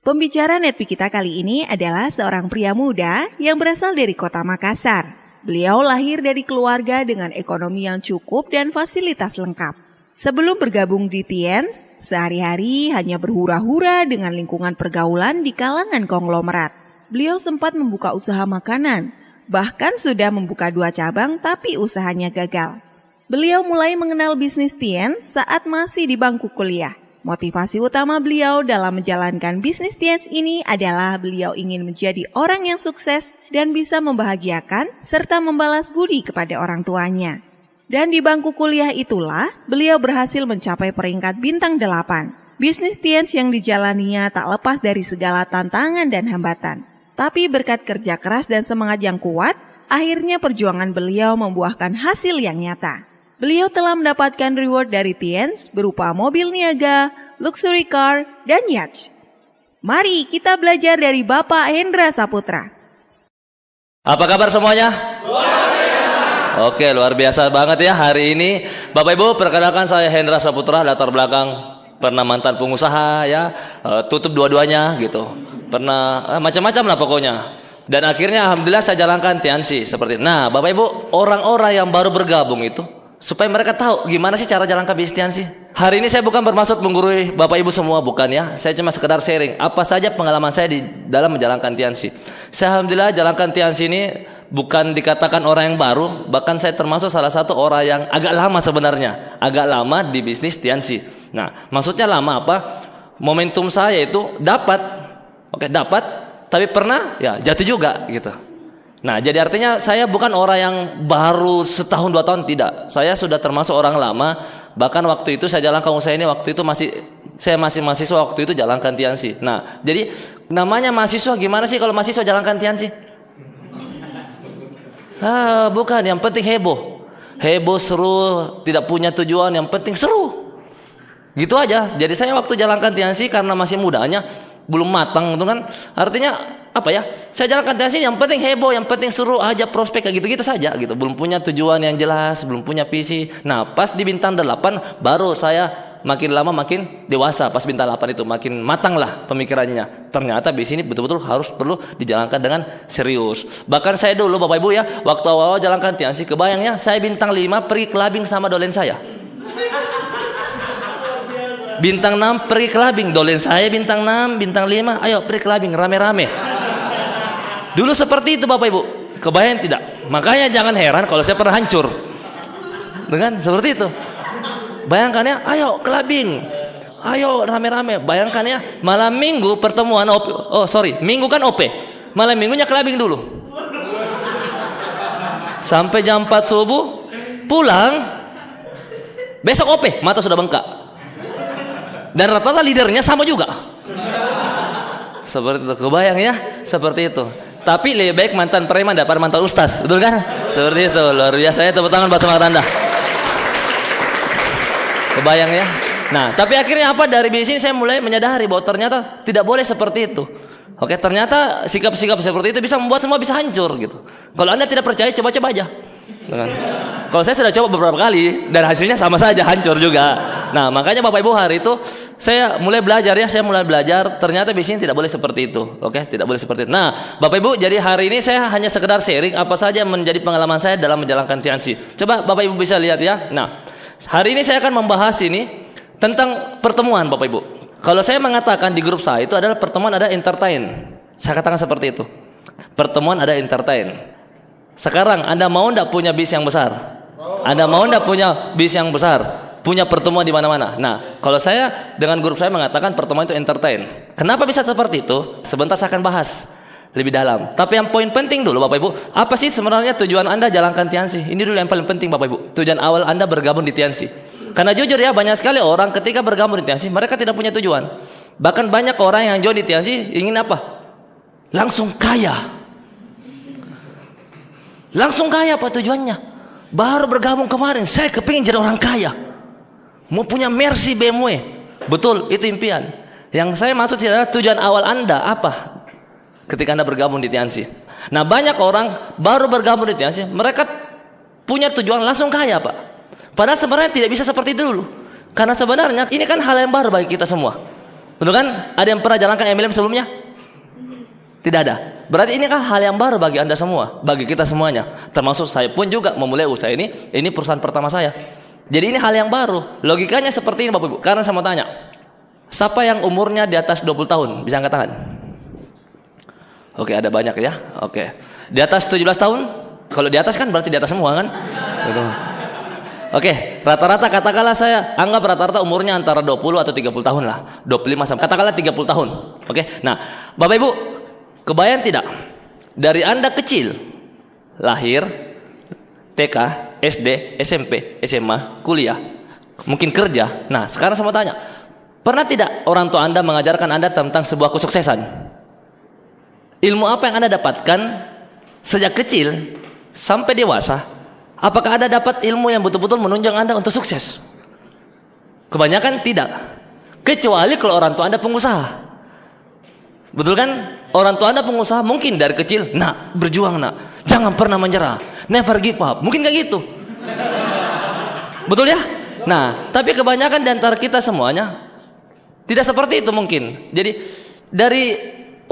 Pembicara Netpi kita kali ini adalah seorang pria muda yang berasal dari kota Makassar. Beliau lahir dari keluarga dengan ekonomi yang cukup dan fasilitas lengkap. Sebelum bergabung di Tiens, sehari-hari hanya berhura-hura dengan lingkungan pergaulan di kalangan konglomerat. Beliau sempat membuka usaha makanan, bahkan sudah membuka 2 cabang tapi usahanya gagal. Beliau mulai mengenal bisnis Tiens saat masih di bangku kuliah. Motivasi utama beliau dalam menjalankan bisnis Tiens ini adalah beliau ingin menjadi orang yang sukses dan bisa membahagiakan serta membalas budi kepada orang tuanya. Dan di bangku kuliah itulah beliau berhasil mencapai peringkat bintang 8. Bisnis Tiens yang dijalaninya tak lepas dari segala tantangan dan hambatan. Tapi berkat kerja keras dan semangat yang kuat, akhirnya perjuangan beliau membuahkan hasil yang nyata. Beliau telah mendapatkan reward dari Tiens berupa mobil niaga, luxury car, dan yacht. Mari kita belajar dari Bapak Hendra Saputra. Apa kabar semuanya? Luar biasa. Oke, luar biasa banget ya hari ini. Bapak Ibu, perkenalkan saya Hendra Saputra, latar belakang pernah mantan pengusaha ya, tutup dua-duanya gitu. Pernah macam-macam lah pokoknya. Dan akhirnya alhamdulillah saya jalankan Tiansi seperti itu. Nah, Bapak Ibu, orang-orang yang baru bergabung itu supaya mereka tahu gimana sih cara jalankan bisnis Tiansi. Hari ini saya bukan bermaksud menggurui Bapak Ibu semua, bukan ya. Saya cuma sekedar sharing apa saja pengalaman saya di dalam menjalankan Tiansi. Saya alhamdulillah jalankan Tiansi ini bukan dikatakan orang yang baru, bahkan saya termasuk salah satu orang yang agak lama sebenarnya, agak lama di bisnis Tiansi. Nah, maksudnya lama apa? Momentum saya itu dapat, tapi pernah ya jatuh juga gitu. Nah, jadi artinya saya bukan orang yang baru setahun 2 tahun, tidak. Saya sudah termasuk orang lama. Bahkan waktu itu saya jalankan usaha ini, waktu itu saya masih mahasiswa, waktu itu jalankan Tiansi. Nah, jadi namanya mahasiswa, gimana sih kalau mahasiswa jalankan Tiansi? Bukan, yang penting heboh. Heboh, seru, tidak punya tujuan, yang penting seru. Gitu aja. Jadi saya waktu jalankan Tiansi karena masih mudanya, belum matang itu kan, artinya apa ya, saya jalankan Tiansi yang penting heboh, yang penting seru aja, prospek kayak gitu-gitu saja gitu, belum punya tujuan yang jelas, belum punya visi. Nah, pas di bintang 8 baru saya makin lama makin dewasa. Pas bintang 8 itu makin matang lah pemikirannya, ternyata bisnis ini betul-betul harus perlu dijalankan dengan serius. Bahkan saya dulu Bapak Ibu ya, waktu awal jalankan Tiansi, kebayangnya saya bintang 5 pergi clubbing sama dolen saya. Bintang 6 pergi clubbing, dolen saya bintang 6, bintang 5, ayo pergi clubbing rame-rame. Dulu seperti itu Bapak Ibu, kebayang tidak? Makanya jangan heran kalau saya pernah hancur dengan seperti itu. Bayangkan ya, ayo clubbing, ayo rame-rame. Bayangkan ya, malam minggu pertemuan minggu kan OP, malam minggunya clubbing dulu sampai jam 4 subuh, pulang besok OP, mata sudah bengkak. Dan rata-rata leadernya sama juga. Seperti itu, kebayang ya, seperti itu. Tapi lebih baik mantan preman daripada mantan ustaz, betul kan? Seperti itu, luar biasa ya, tepuk tangan buat semangat Anda. Kebayang ya. Nah, tapi akhirnya apa, dari bisnis saya mulai menyadari bahwa ternyata tidak boleh seperti itu. Oke, ternyata sikap-sikap seperti itu bisa membuat semua bisa hancur gitu. Kalau Anda tidak percaya, coba-coba aja. Kalau saya sudah coba beberapa kali dan hasilnya sama saja, hancur juga. Nah, makanya Bapak Ibu hari itu saya mulai belajar ya, ternyata bisnis tidak boleh seperti itu. Oke, tidak boleh seperti itu. Nah, Bapak Ibu, jadi hari ini saya hanya sekedar sharing apa saja menjadi pengalaman saya dalam menjalankan Tiansi. Coba Bapak Ibu bisa lihat ya. Nah, hari ini saya akan membahas ini tentang pertemuan Bapak Ibu. Kalau saya mengatakan di grup saya itu adalah pertemuan ada entertain. Saya katakan seperti itu. Pertemuan ada entertain. Sekarang Anda mau enggak punya bis yang besar? Anda mau enggak punya bis yang besar? Punya pertemuan di mana-mana. Nah, kalau saya dengan grup saya mengatakan pertemuan itu entertain. Kenapa bisa seperti itu? Sebentar saya akan bahas lebih dalam. Tapi yang poin penting dulu Bapak Ibu, apa sih sebenarnya tujuan Anda jalankan Tiansi? Ini dulu yang paling penting Bapak Ibu. Tujuan awal Anda bergabung di Tiansi. Karena jujur ya, banyak sekali orang ketika bergabung di Tiansi, mereka tidak punya tujuan. Bahkan banyak orang yang join di Tiansi ingin apa? Langsung kaya. Langsung kaya apa tujuannya? Baru bergabung kemarin, saya kepingin jadi orang kaya, mau punya Mercy BMW. Betul, itu impian. Yang saya maksud adalah tujuan awal Anda apa ketika Anda bergabung di Tiansi. Nah, banyak orang baru bergabung di Tiansi, mereka punya tujuan langsung kaya Pak. Padahal sebenarnya tidak bisa seperti itu dulu. Karena sebenarnya ini kan hal yang baru bagi kita semua. Betul kan? Ada yang pernah jalankan MLM sebelumnya? Tidak ada. Berarti ini kan hal yang baru bagi Anda semua, bagi kita semuanya. Termasuk saya pun juga memulai usaha ini perusahaan pertama saya. Jadi ini hal yang baru. Logikanya seperti ini Bapak Ibu. Karena saya mau tanya, siapa yang umurnya di atas 20 tahun? Bisa angkat tangan? Oke, ada banyak ya. Oke. Di atas 17 tahun? Kalau di atas kan berarti di atas semua kan? Betul. Oke, rata-rata katakanlah saya anggap rata-rata umurnya antara 20 atau 30 tahun lah. 25 sampai katakanlah 30 tahun. Oke. Nah, Bapak Ibu, kebayang tidak? Dari Anda kecil, lahir, TK, SD, SMP, SMA, kuliah, mungkin kerja. Nah, sekarang saya mau tanya, pernah tidak orang tua Anda mengajarkan Anda tentang sebuah kesuksesan? Ilmu apa yang Anda dapatkan sejak kecil sampai dewasa? Apakah Anda dapat ilmu yang betul-betul menunjang Anda untuk sukses? Kebanyakan tidak. Kecuali kalau orang tua Anda pengusaha. Betul kan? Orang tua Anda pengusaha mungkin dari kecil, nak, berjuang nak, jangan pernah menyerah, never give up. Mungkin kayak gitu. Betul ya? Nah, tapi kebanyakan di antara kita semuanya tidak seperti itu mungkin. Jadi dari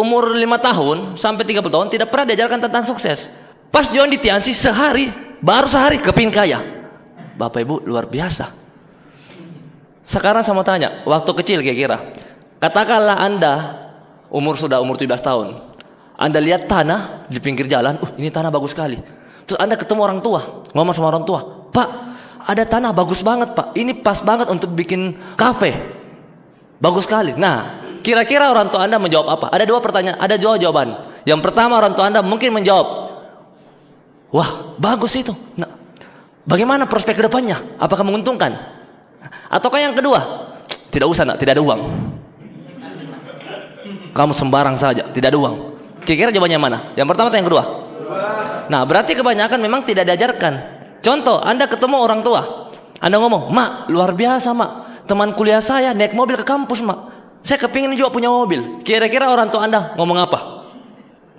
umur 5 tahun sampai 30 tahun tidak pernah diajarkan tentang sukses. Pas join di Tiansi baru sehari kepingin kaya. Bapak Ibu luar biasa. Sekarang saya mau tanya, waktu kecil kira-kira, katakanlah Anda sudah umur 17 tahun. Anda lihat tanah di pinggir jalan, ini tanah bagus sekali. Terus Anda ketemu orang tua, ngomong sama orang tua, "Pak, ada tanah bagus banget, Pak. Ini pas banget untuk bikin kafe. Bagus sekali." Nah, kira-kira orang tua Anda menjawab apa? Ada dua pertanyaan, ada dua jawaban. Yang pertama orang tua Anda mungkin menjawab, "Wah, bagus itu. Nah, bagaimana prospek ke depannya? Apakah menguntungkan?" Ataukah yang kedua, "Tidak usah, nak, tidak ada uang. Kamu sembarang saja, tidak ada uang." Kira-kira jawabannya mana? Yang pertama atau yang kedua? Nah, berarti kebanyakan memang tidak diajarkan. Contoh, Anda ketemu orang tua, Anda ngomong, "Mak, luar biasa, Mak. Teman kuliah saya naik mobil ke kampus, Mak. Saya kepingin juga punya mobil." Kira-kira orang tua Anda ngomong apa?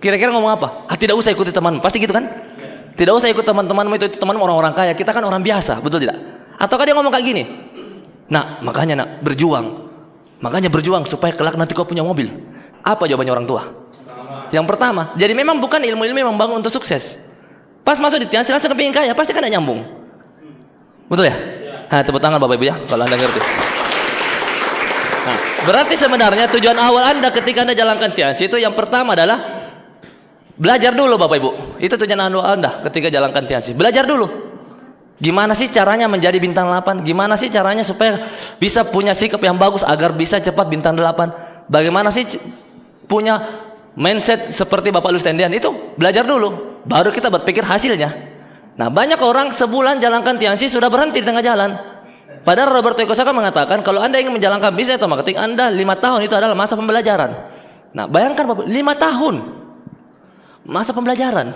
Kira-kira ngomong apa? Tidak usah ikuti teman. Pasti gitu kan? Tidak usah ikut teman-temanmu, itu teman orang-orang kaya. Kita kan orang biasa, betul tidak? Ataukah dia ngomong kayak gini, "Nak, makanya nak, berjuang. Makanya berjuang supaya kelak nanti kau punya mobil." Apa jawabannya orang tua? Yang pertama. Jadi memang bukan ilmu-ilmu yang membangun untuk sukses. Pas masuk di Tiansi langsung kepingin kaya, pasti kan tidak nyambung. Betul ya? Nah, tepuk tangan Bapak Ibu ya, kalau Anda ngerti. Nah, berarti sebenarnya tujuan awal Anda ketika Anda jalankan Tiansi itu yang pertama adalah belajar dulu Bapak Ibu. Itu tujuan awal Anda ketika jalankan Tiansi. Belajar dulu. Gimana sih caranya menjadi bintang 8? Gimana sih caranya supaya bisa punya sikap yang bagus agar bisa cepat bintang 8? Bagaimana sih punya mindset seperti Bapak Lustendian? Itu belajar dulu, baru kita berpikir hasilnya. Nah, banyak orang sebulan jalankan Tiansi sudah berhenti di tengah jalan. Padahal Roberto Kiyosaki mengatakan kalau Anda ingin menjalankan bisnis atau marketing Anda 5 tahun itu adalah masa pembelajaran. Nah, bayangkan Bapak, 5 tahun masa pembelajaran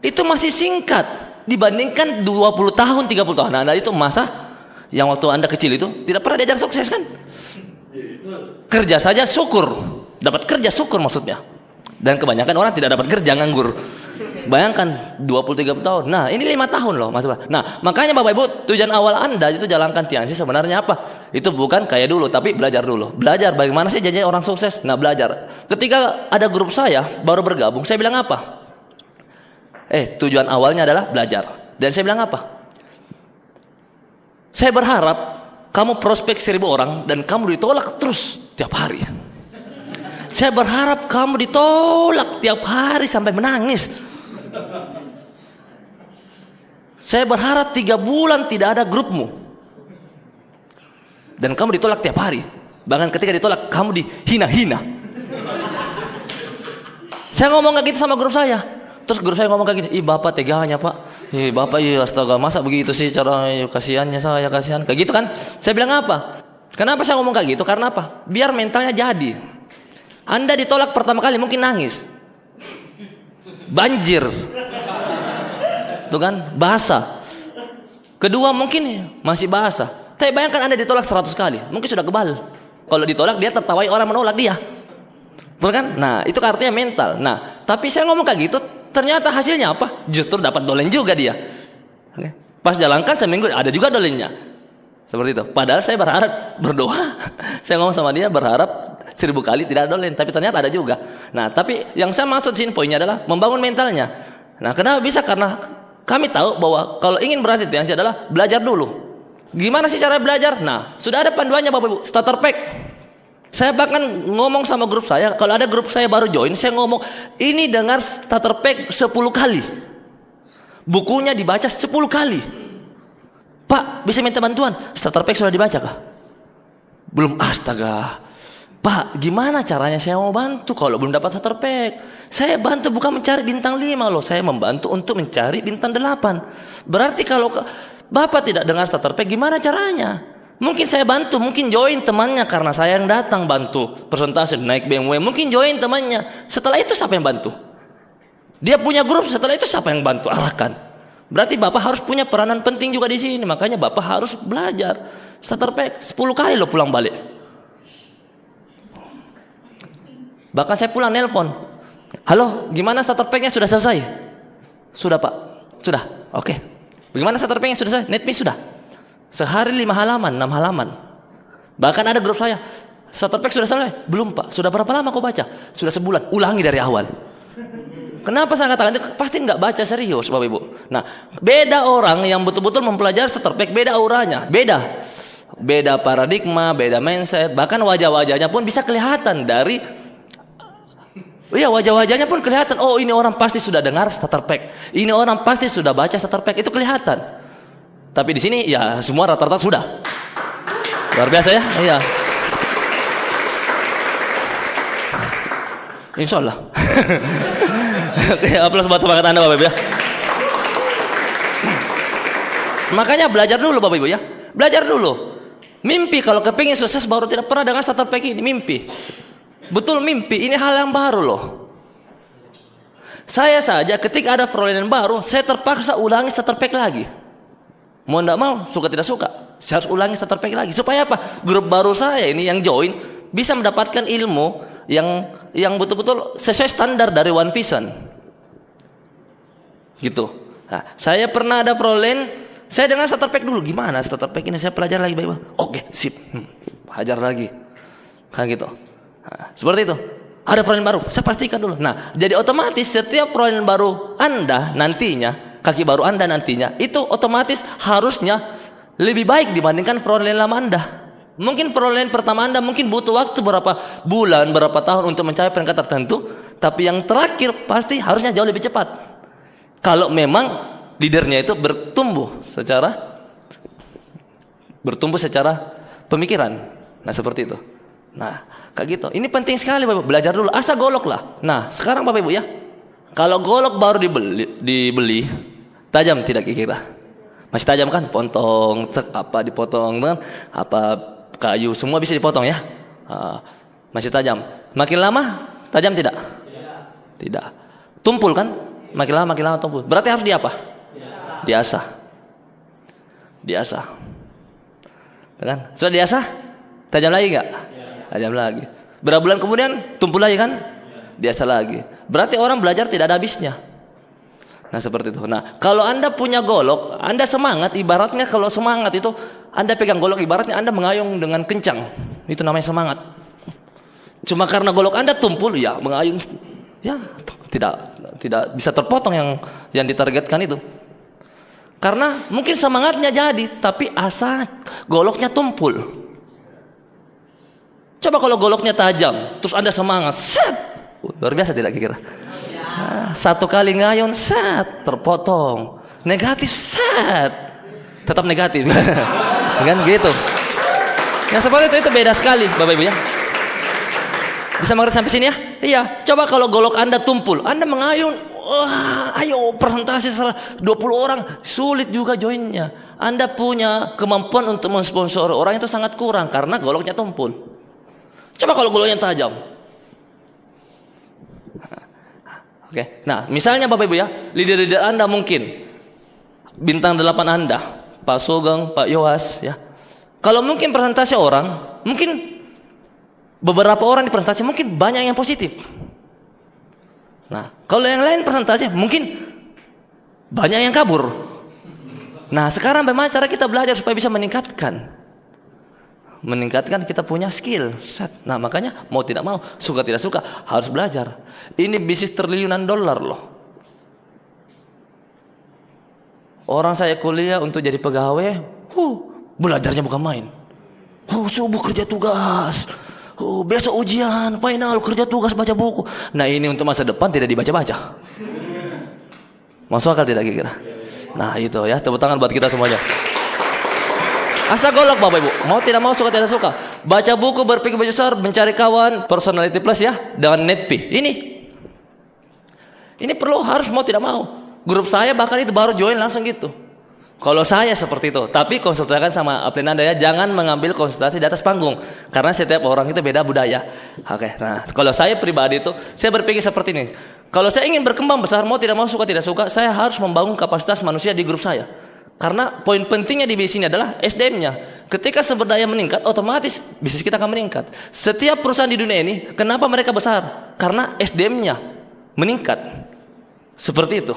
itu masih singkat dibandingkan 20 tahun, 30 tahun. Nah, itu masa yang waktu Anda kecil itu tidak pernah diajar sukses kan? Kerja saja syukur. Dapat kerja syukur maksudnya. Dan kebanyakan orang tidak dapat kerja, nganggur. Bayangkan 20-30 tahun. Nah, ini 5 tahun loh Mas. Nah, makanya Bapak Ibu, tujuan awal Anda itu jalankan Tiansi sebenarnya apa? Itu bukan kayak dulu, tapi belajar dulu. Belajar bagaimana sih jadi orang sukses. Nah, belajar. Ketika ada grup saya baru bergabung, saya bilang apa? Tujuan awalnya adalah belajar. Dan saya bilang apa? Saya berharap kamu prospek 1000 orang dan kamu ditolak terus tiap hari. Saya berharap kamu ditolak tiap hari sampai menangis. Saya berharap 3 bulan tidak ada grupmu dan kamu ditolak tiap hari. Bahkan ketika ditolak kamu dihina-hina. Saya ngomong kayak gitu sama grup saya. Terus grup saya ngomong kayak gini, "Ih, Bapak teganya, Pak. Bapak, astaga, masa begitu sih cara kasihannya saya, kasihan." Kayak gitu kan. Saya bilang apa? Kenapa saya ngomong kayak gitu? Karena apa? Biar mentalnya jadi. Anda ditolak pertama kali mungkin nangis, banjir, tuh kan, basah. Kedua mungkin masih basah. Tapi bayangkan Anda ditolak 100 kali, mungkin sudah kebal. Kalau ditolak dia tertawai orang menolak dia, betul kan? Nah, itu artinya mental. Nah, tapi saya ngomong kayak gitu, ternyata hasilnya apa? Justru dapat dolen juga dia. Pas jalankan seminggu ada juga dolennya. Seperti itu. Padahal saya berharap berdoa. Saya ngomong sama dia berharap 1000 kali tidak dolen, tapi ternyata ada juga. Nah, tapi yang saya maksud sini poinnya adalah membangun mentalnya. Nah, kenapa bisa? Karena kami tahu bahwa kalau ingin berhasil itu adalah belajar dulu. Gimana sih cara belajar? Nah, sudah ada panduannya Bapak Ibu, starter pack. Saya bahkan ngomong sama grup saya, kalau ada grup saya baru join, saya ngomong, ini dengar starter pack 10 kali. Bukunya dibaca 10 kali. Pak, bisa minta bantuan? Starter pack sudah dibaca kah? Belum. Astaga. Pak, gimana caranya saya mau bantu kalau belum dapat starter pack? Saya bantu bukan mencari bintang 5 loh, saya membantu untuk mencari bintang 8. Berarti kalau Bapak tidak dengar starter pack, gimana caranya? Mungkin saya bantu, mungkin join temannya karena saya yang datang bantu presentasi naik BMW, mungkin join temannya. Setelah itu siapa yang bantu? Dia punya grup, setelah itu siapa yang bantu arahkan? Berarti Bapak harus punya peranan penting juga di sini. Makanya Bapak harus belajar starter pack 10 kali loh pulang balik. Bahkan saya pulang nelpon, halo, gimana starter packnya sudah selesai? Sudah Pak, sudah, oke. Bagaimana starter packnya sudah selesai? Netmi sudah. Sehari 5 halaman, 6 halaman. Bahkan ada grup saya, starter pack sudah selesai? Belum Pak. Sudah berapa lama kau baca? Sudah sebulan. Ulangi dari awal. Kenapa saya katakan itu? Pasti nggak baca serius Bapak Ibu. Nah, beda orang yang betul-betul mempelajari starter pack, beda auranya, beda paradigma, beda mindset. Bahkan wajah-wajahnya pun bisa kelihatan dari, iya, wajah-wajahnya pun kelihatan. Oh, ini orang pasti sudah dengar starter pack. Ini orang pasti sudah baca starter pack. Itu kelihatan. Tapi di sini ya semua rata-rata sudah. Luar biasa ya? Iya. Insya Allah. Aplaus buat semangat Anda Bapak Ibu ya. Makanya belajar dulu Bapak Ibu ya. Belajar dulu. Mimpi kalau kepingin sukses baru tidak pernah dengar starter pack ini. Mimpi. Betul mimpi. Ini hal yang baru loh. Saya saja ketika ada perolehan baru, saya terpaksa ulangi starter pack lagi. Mau tidak mau, suka tidak suka, saya harus ulangi starter pack lagi. Supaya apa? Grup baru saya ini yang join bisa mendapatkan ilmu yang betul-betul sesuai standar dari One Vision. Gitu. Nah, saya pernah ada perolehan, saya dengar starter pack dulu. Gimana starter pack ini? Saya pelajari lagi baik-baik. Oke, sip. Hajar lagi. Kan gitu. Nah, seperti itu. Ada perolehan baru, saya pastikan dulu. Nah, jadi otomatis setiap perolehan baru Anda nantinya, kaki baru Anda nantinya, itu otomatis harusnya lebih baik dibandingkan perolehan lama Anda. Mungkin perolehan pertama Anda mungkin butuh waktu berapa bulan, berapa tahun untuk mencapai peringkat tertentu, tapi yang terakhir pasti harusnya jauh lebih cepat. Kalau memang leadernya itu bertumbuh secara pemikiran. Nah, seperti itu. Nah, kayak gitu. Ini penting sekali Bapak, belajar dulu, asal golok lah. Nah, sekarang Bapak Ibu ya, kalau golok baru dibeli tajam tidak kira? Masih tajam kan? Potong, apa dipotong dengan apa kayu semua bisa dipotong ya. Masih tajam. Makin lama tajam tidak? Tidak. Tumpul kan? Makin lama tumpul. Berarti harus apa? Diasah. Kan? Sudah diasah? Tajam lagi enggak? Tajam lagi. Berapa bulan kemudian tumpul lagi kan? Diasah lagi. Berarti orang belajar tidak ada habisnya. Nah, seperti itu. Nah, kalau Anda punya golok, Anda semangat, ibaratnya kalau semangat itu Anda pegang golok, ibaratnya Anda mengayung dengan kencang. Itu namanya semangat. Cuma karena golok Anda tumpul, ya mengayung, ya tidak bisa terpotong yang ditargetkan itu. Karena mungkin semangatnya jadi, tapi asa goloknya tumpul. Coba kalau goloknya tajam, terus Anda semangat, set, luar biasa tidak kira? Nah, satu kali ngayun, set, terpotong. Negatif, set, tetap negatif. Kan gitu. Yang seperti itu beda sekali, Bapak Ibu ya. Bisa mengerti sampai sini ya? Iya. Coba kalau golok Anda tumpul, Anda mengayun, wah, ayo presentasi 20 orang, sulit juga joinnya. Anda punya kemampuan untuk mensponsori orang itu sangat kurang karena goloknya tumpul. Coba kalau goloknya tajam. Oke. Nah, misalnya Bapak Ibu ya, leader-leader Anda mungkin bintang 8 Anda, Pak Sugeng, Pak Yowas ya. Kalau mungkin presentasi orang, mungkin beberapa orang di presentasi mungkin banyak yang positif. Nah, kalau yang lain presentasi mungkin banyak yang kabur. Nah, sekarang bagaimana cara kita belajar supaya bisa meningkatkan? meningkatkan kita punya skill set. Nah makanya mau tidak mau, suka tidak suka harus belajar. Ini bisnis triliunan dolar loh. Orang saya kuliah untuk jadi pegawai, belajarnya bukan main. Subuh kerja tugas, besok ujian, final kerja tugas, baca buku. Nah ini untuk masa depan tidak dibaca-baca. Masuk akal tidak kira-kira? Nah itu ya, tepuk tangan buat kita semuanya. Asa golok Bapak Ibu, mau tidak mau, suka tidak suka. Baca buku, berpikir besar, mencari kawan, personality plus ya, dengan netpi. Ini perlu, harus mau tidak mau. Grup saya bahkan itu baru join langsung gitu. Kalau saya seperti itu, tapi konsultasikan sama Aplen Anda ya, jangan mengambil konsultasi di atas panggung, karena setiap orang itu beda budaya. Oke, nah kalau saya pribadi itu, saya berpikir seperti ini. Kalau saya ingin berkembang besar, mau tidak mau, suka tidak suka, saya harus membangun kapasitas manusia di grup saya. Karena poin pentingnya di bisnis ini adalah SDM-nya. Ketika sumber daya meningkat, otomatis bisnis kita akan meningkat. Setiap perusahaan di dunia ini, kenapa mereka besar? Karena SDM-nya meningkat. Seperti itu.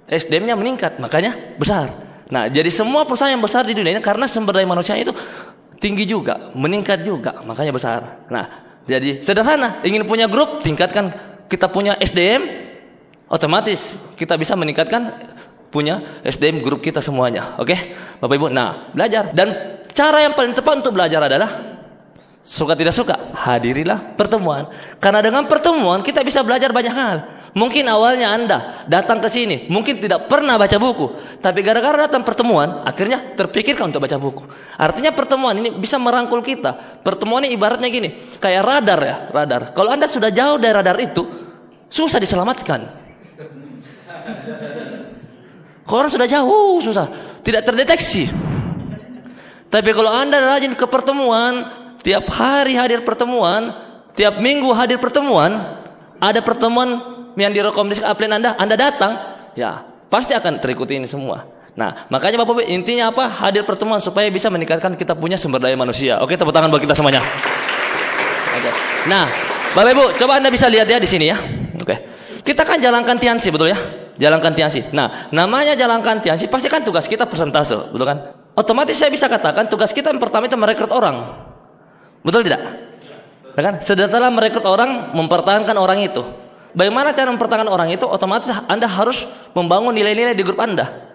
SDM-nya meningkat, makanya besar. Nah, jadi semua perusahaan yang besar di dunia ini karena sumber daya manusia itu tinggi juga, meningkat juga, makanya besar. Nah, jadi sederhana, ingin punya grup, tingkatkan kita punya SDM, otomatis kita bisa meningkatkan punya SDM grup kita semuanya. Oke, Bapak Ibu. Nah, belajar, dan cara yang paling tepat untuk belajar adalah suka tidak suka, hadirilah pertemuan. Karena dengan pertemuan kita bisa belajar banyak hal. Mungkin awalnya Anda datang ke sini mungkin tidak pernah baca buku, tapi gara-gara datang pertemuan akhirnya terpikirkan untuk baca buku. Artinya pertemuan ini bisa merangkul kita. Pertemuan ini ibaratnya gini, kayak radar ya, radar. Kalau Anda sudah jauh dari radar itu, susah diselamatkan. Kalau orang sudah jauh, susah, tidak terdeteksi. Tapi kalau Anda rajin ke pertemuan, tiap hari hadir pertemuan, tiap minggu hadir pertemuan, ada pertemuan yang direkomendasikan Aplen Anda datang, ya pasti akan terikuti ini semua. Nah, makanya Bapak Ibu, intinya apa? Hadir pertemuan supaya bisa meningkatkan kita punya sumber daya manusia. Oke, tepuk tangan buat kita semuanya. Oke. Nah, Bapak Ibu, coba Anda bisa lihat ya di sini ya. Oke. Kita kan jalankan Tiansi, betul ya? Jalankan Tiansi. Nah, namanya jalankan Tiansi, pasti kan tugas kita persentase, betul kan? Otomatis saya bisa katakan tugas kita yang pertama itu merekrut orang. Betul tidak? Ya kan? Setelah merekrut orang, mempertahankan orang itu. Bagaimana cara mempertahankan orang itu? Otomatis Anda harus membangun nilai-nilai di grup Anda.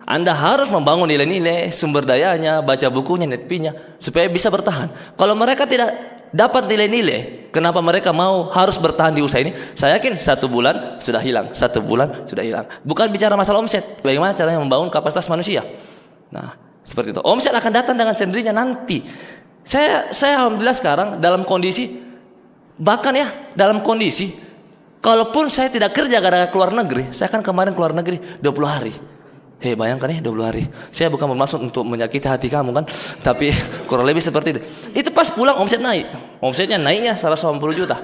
Anda harus membangun nilai-nilai, sumber dayanya, baca bukunya, netpinya, supaya bisa bertahan. Kalau mereka tidak dapat nilai-nilai, kenapa mereka mau harus bertahan di usaha ini? Saya yakin 1 bulan sudah hilang, 1 bulan sudah hilang. Bukan bicara masalah omset, bagaimana caranya membangun kapasitas manusia. Nah, seperti itu. Omset akan datang dengan sendirinya nanti. Saya alhamdulillah sekarang dalam kondisi, bahkan ya dalam kondisi, kalaupun saya tidak kerja gara-gara keluar negeri, saya kan kemarin keluar negeri 20 hari. Bayangkan ya 20 hari. Saya bukan bermaksud untuk menyakiti hati kamu kan, tapi kurang lebih seperti itu. Itu pas pulang omset naik. Omsetnya naiknya 180 juta.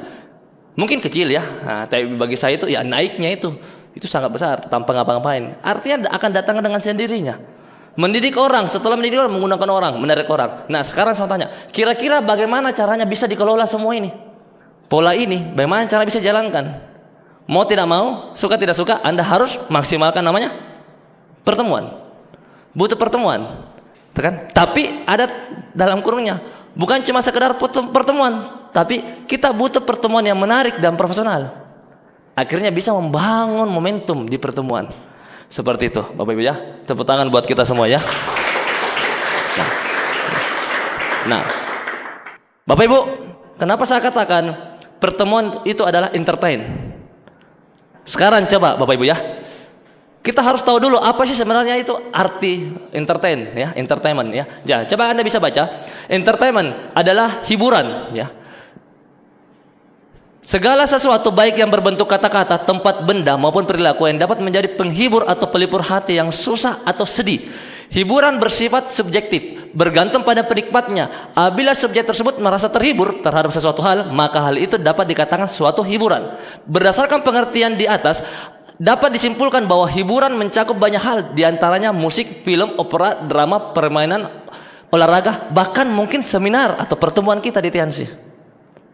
Mungkin kecil ya, nah, tapi bagi saya itu ya naiknya itu sangat besar tanpa ngapa-ngapain. Artinya akan datang dengan sendirinya. Mendidik orang, setelah mendidik orang menggunakan orang, menarik orang. Nah, sekarang saya tanya, kira-kira bagaimana caranya bisa dikelola semua ini? Pola ini, bagaimana cara bisa jalankan? Mau tidak mau, suka tidak suka, Anda harus maksimalkan namanya pertemuan. Butuh pertemuan, kan? Tapi ada dalam kurungnya, bukan cuma sekedar pertemuan, tapi kita butuh pertemuan yang menarik dan profesional. Akhirnya bisa membangun momentum di pertemuan. Seperti itu, Bapak Ibu ya. Tepuk tangan buat kita semua ya. Nah, Bapak Ibu, kenapa saya katakan pertemuan itu adalah entertain? Sekarang coba Bapak Ibu ya, kita harus tahu dulu apa sih sebenarnya itu arti entertain ya, entertainment ya. Coba Anda bisa baca, entertainment adalah hiburan ya. Segala sesuatu baik yang berbentuk kata-kata, tempat, benda maupun perilaku yang dapat menjadi penghibur atau pelipur hati yang susah atau sedih. Hiburan bersifat subjektif, bergantung pada penikmatnya. Apabila subjek tersebut merasa terhibur terhadap sesuatu hal, maka hal itu dapat dikatakan suatu hiburan. Berdasarkan pengertian di atas, dapat disimpulkan bahwa hiburan mencakup banyak hal, diantaranya musik, film, opera, drama, permainan, olahraga, bahkan mungkin seminar atau pertemuan kita di Tiansi.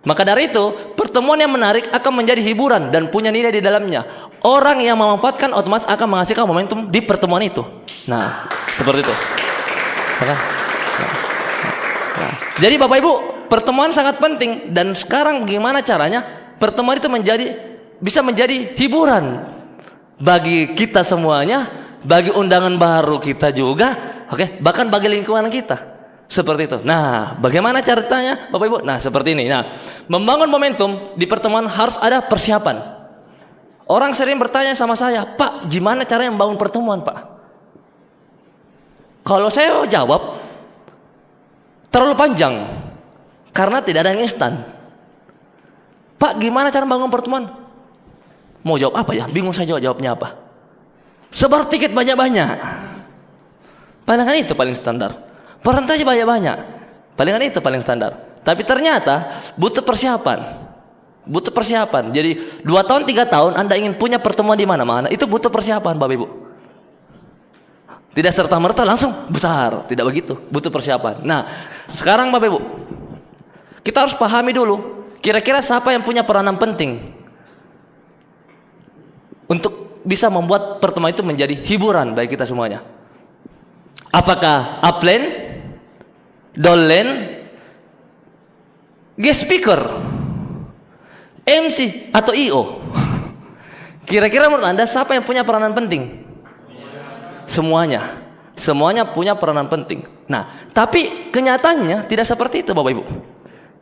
Maka dari itu, pertemuan yang menarik akan menjadi hiburan dan punya nilai di dalamnya. Orang yang memanfaatkan otomatis akan menghasilkan momentum di pertemuan itu. Nah, seperti itu. Maka, Nah, jadi Bapak Ibu, pertemuan sangat penting. Dan sekarang bagaimana caranya pertemuan itu bisa menjadi hiburan bagi kita semuanya, bagi undangan baru kita juga, bahkan bagi lingkungan kita. Seperti itu. Nah, bagaimana caranya Bapak Ibu? Nah, seperti ini. Nah, membangun momentum di pertemuan harus ada persiapan. Orang sering bertanya sama saya, Pak, gimana caranya membangun pertemuan, Pak? Kalau saya jawab, terlalu panjang, karena tidak ada yang instan. Pak, gimana cara membangun pertemuan? Mau jawab apa ya? Bingung saya jawabnya apa. Sebar tiket banyak-banyak. Palingan itu paling standar. Presentasi banyak-banyak. Palingan itu paling standar. Tapi ternyata butuh persiapan. Butuh persiapan. Jadi 2 tahun 3 tahun Anda ingin punya pertemuan di mana-mana, itu butuh persiapan, Bapak Ibu. Tidak serta-merta langsung besar, tidak begitu. Butuh persiapan. Nah, sekarang Bapak Ibu, kita harus pahami dulu kira-kira siapa yang punya peranan penting untuk bisa membuat pertemuan itu menjadi hiburan bagi kita semuanya. Apakah upline, downline, guest speaker, MC atau IO? Kira-kira menurut Anda siapa yang punya peranan penting? Semuanya. Semuanya punya peranan penting. Nah, tapi kenyataannya tidak seperti itu, Bapak Ibu.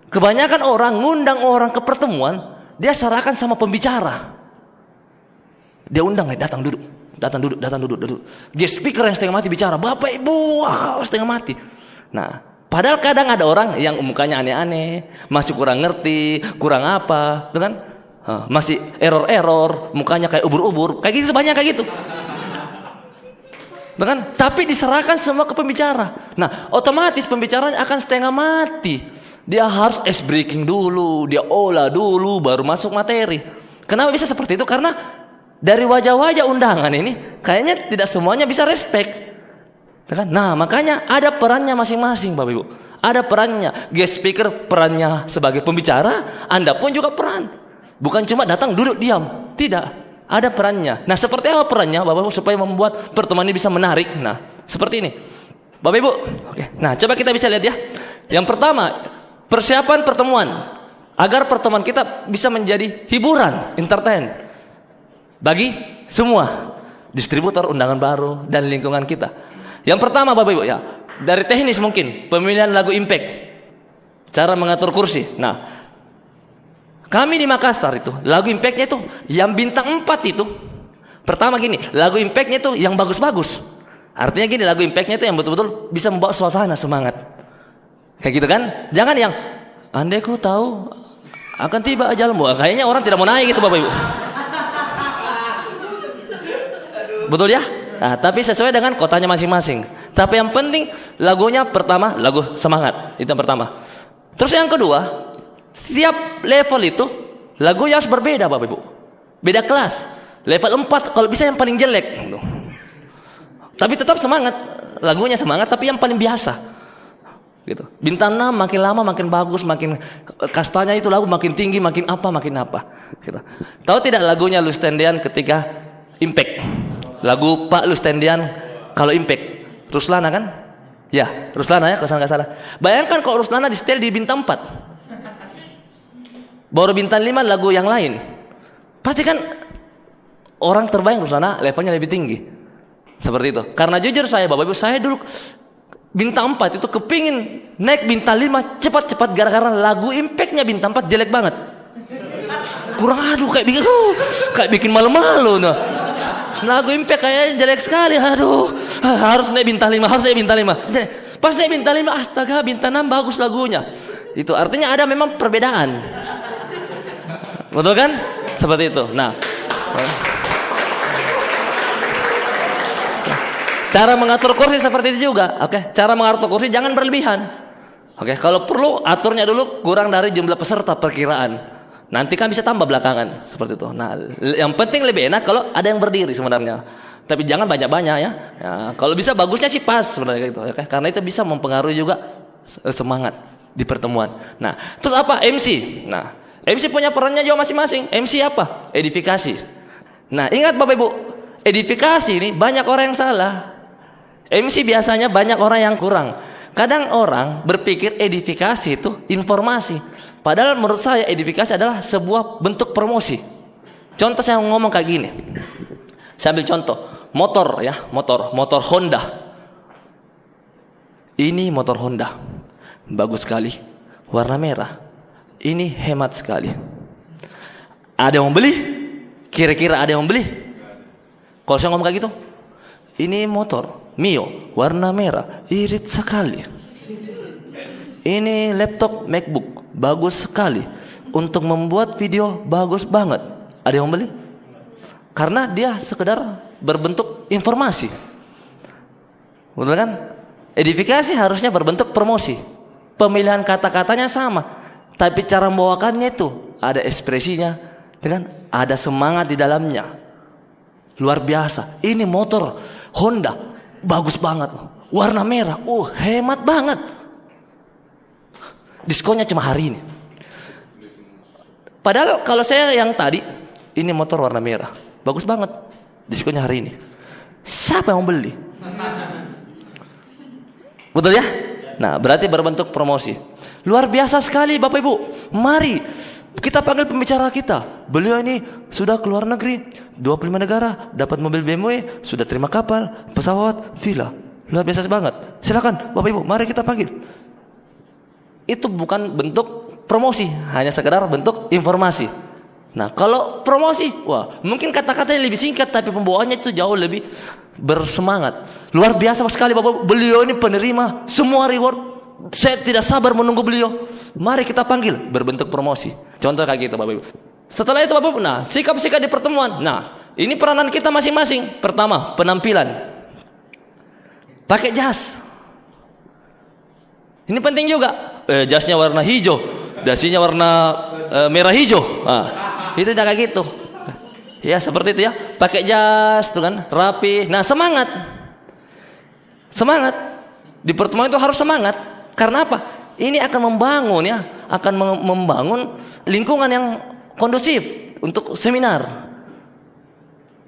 Kebanyakan orang ngundang orang ke pertemuan, dia serahkan sama pembicara. Dia undang, datang duduk. Guest speaker yang setengah mati bicara, Bapak Ibu, wow, setengah mati. Nah, padahal kadang ada orang yang mukanya aneh-aneh, masih kurang ngerti, kurang apa, tuh kan? Masih error, mukanya kayak ubur-ubur, kayak gitu, banyak kayak gitu. Tuh kan? Tapi diserahkan semua ke pembicara. Nah, otomatis pembicaranya akan setengah mati. Dia harus ice breaking dulu, dia olah dulu, baru masuk materi. Kenapa bisa seperti itu? Karena dari wajah-wajah undangan ini kayaknya tidak semuanya bisa respect. Nah, makanya ada perannya masing-masing, Bapak Ibu. Ada perannya. Guest speaker perannya sebagai pembicara, Anda pun juga peran. Bukan cuma datang duduk diam. Tidak, ada perannya. Nah, seperti apa perannya Bapak Ibu supaya membuat pertemuan ini bisa menarik? Nah, seperti ini. Bapak Ibu, nah, coba kita bisa lihat ya. Yang pertama, persiapan pertemuan agar pertemuan kita bisa menjadi hiburan, entertain bagi semua distributor undangan baru dan lingkungan kita. Yang pertama Bapak Ibu ya, dari teknis mungkin pemilihan lagu impact, cara mengatur kursi. Nah, kami di Makassar itu lagu impactnya itu yang bintang 4 itu. Pertama gini, lagu impactnya itu yang bagus-bagus. Artinya gini, lagu impactnya itu yang betul-betul bisa membawa suasana semangat. Kayak gitu kan? Jangan yang andai ku tahu akan tiba ajalmu. Kayaknya orang tidak mau naik gitu Bapak Ibu. Betul ya? Nah, tapi sesuai dengan kotanya masing-masing. Tapi yang penting lagunya pertama lagu semangat. Itu yang pertama. Terus yang kedua, tiap level itu lagunya harus berbeda Bapak Ibu. Beda kelas. Level 4 kalau bisa yang paling jelek. Tapi tetap semangat. Lagunya semangat tapi yang paling biasa. Gitu. Bintang 6 makin lama makin bagus, makin kastanya itu lagu makin tinggi, makin apa. Gitu. Tahu tidak lagunya Lustendian ketika impact? Lagu Pak Lustendian kalau impact, Ruslana kan? Ya, Ruslana ya kalau nggak salah. Bayangkan kalau Ruslana di setel di bintang 4, baru bintang 5 lagu yang lain, pasti kan orang terbayang Ruslana levelnya lebih tinggi. Seperti itu. Karena jujur saya Bapak Ibu, saya dulu bintang 4 itu kepingin naik bintang 5 cepat-cepat gara-gara lagu impactnya bintang 4 jelek banget. Kurang kayak bikin malu-malu nah. Lagu impact kayaknya jelek sekali. Harus naik bintang 5, harus naik bintang 5. Pas naik bintang 5, astaga, bintang 6 bagus lagunya. Itu artinya ada memang perbedaan. Betul kan? Seperti itu. Nah, cara mengatur kursi seperti itu juga. Cara mengatur kursi jangan berlebihan. Kalau perlu aturnya dulu kurang dari jumlah peserta perkiraan. Nanti kan bisa tambah belakangan seperti itu. Nah, yang penting lebih enak kalau ada yang berdiri sebenarnya. Tapi jangan banyak-banyak ya. Kalau bisa bagusnya sih pas sebenarnya gitu. Karena itu bisa mempengaruhi juga semangat di pertemuan. Nah, terus apa? MC. Nah, MC punya perannya juga masing-masing. MC apa? Edifikasi. Nah, ingat Bapak Ibu, edifikasi ini banyak orang yang salah. MC biasanya banyak orang yang kurang. Kadang orang berpikir edifikasi itu informasi. Padahal menurut saya edifikasi adalah sebuah bentuk promosi. Contoh saya ngomong kayak gini. Saya ambil contoh, motor ya, motor Honda. Ini motor Honda. Bagus sekali. Warna merah. Ini hemat sekali. Ada yang mau beli? Kira-kira ada yang mau beli? Kalau saya ngomong kayak gitu, ini motor Mio warna merah, irit sekali. Ini laptop MacBook, bagus sekali. Untuk membuat video bagus banget. Ada yang mau beli? Karena dia sekedar berbentuk informasi. Betul kan? Edifikasi harusnya berbentuk promosi. Pemilihan kata-katanya sama, tapi cara membawakannya itu ada ekspresinya, dengan ada semangat di dalamnya. Luar biasa. Ini motor Honda bagus banget, warna merah, hemat banget. Diskonnya cuma hari ini. Padahal kalau saya yang tadi, ini motor warna merah, bagus banget, diskonnya hari ini. Siapa yang mau beli? Betul ya? Nah, berarti berbentuk promosi. Luar biasa sekali Bapak Ibu. Mari kita panggil pembicara kita. Beliau ini sudah keluar negeri, 25 negara, dapat mobil BMW, sudah terima kapal, pesawat, villa. Luar biasa banget. Silakan Bapak Ibu, mari kita panggil. Itu bukan bentuk promosi, hanya sekedar bentuk informasi. Nah, kalau promosi, wah, mungkin kata-katanya lebih singkat, tapi pembawaannya itu jauh lebih bersemangat. Luar biasa sekali Bapak. Beliau ini penerima semua reward. Saya tidak sabar menunggu beliau. Mari kita panggil, berbentuk promosi. Contoh kayak gitu Bapak Ibu. Setelah itu Bapak Ibu, nah, sikap-sikap di pertemuan. Nah, ini peranan kita masing-masing. Pertama, penampilan. Pakai jas. Ini penting juga. Jasnya warna hijau, dasinya warna merah hijau. Nah, itu tidak kayak gitu. Ya seperti itu ya. Pakai jas tuh kan, rapi. Nah, semangat. Semangat. Di pertemuan itu harus semangat. Karena apa? Ini akan membangun ya, akan membangun lingkungan yang kondusif untuk seminar.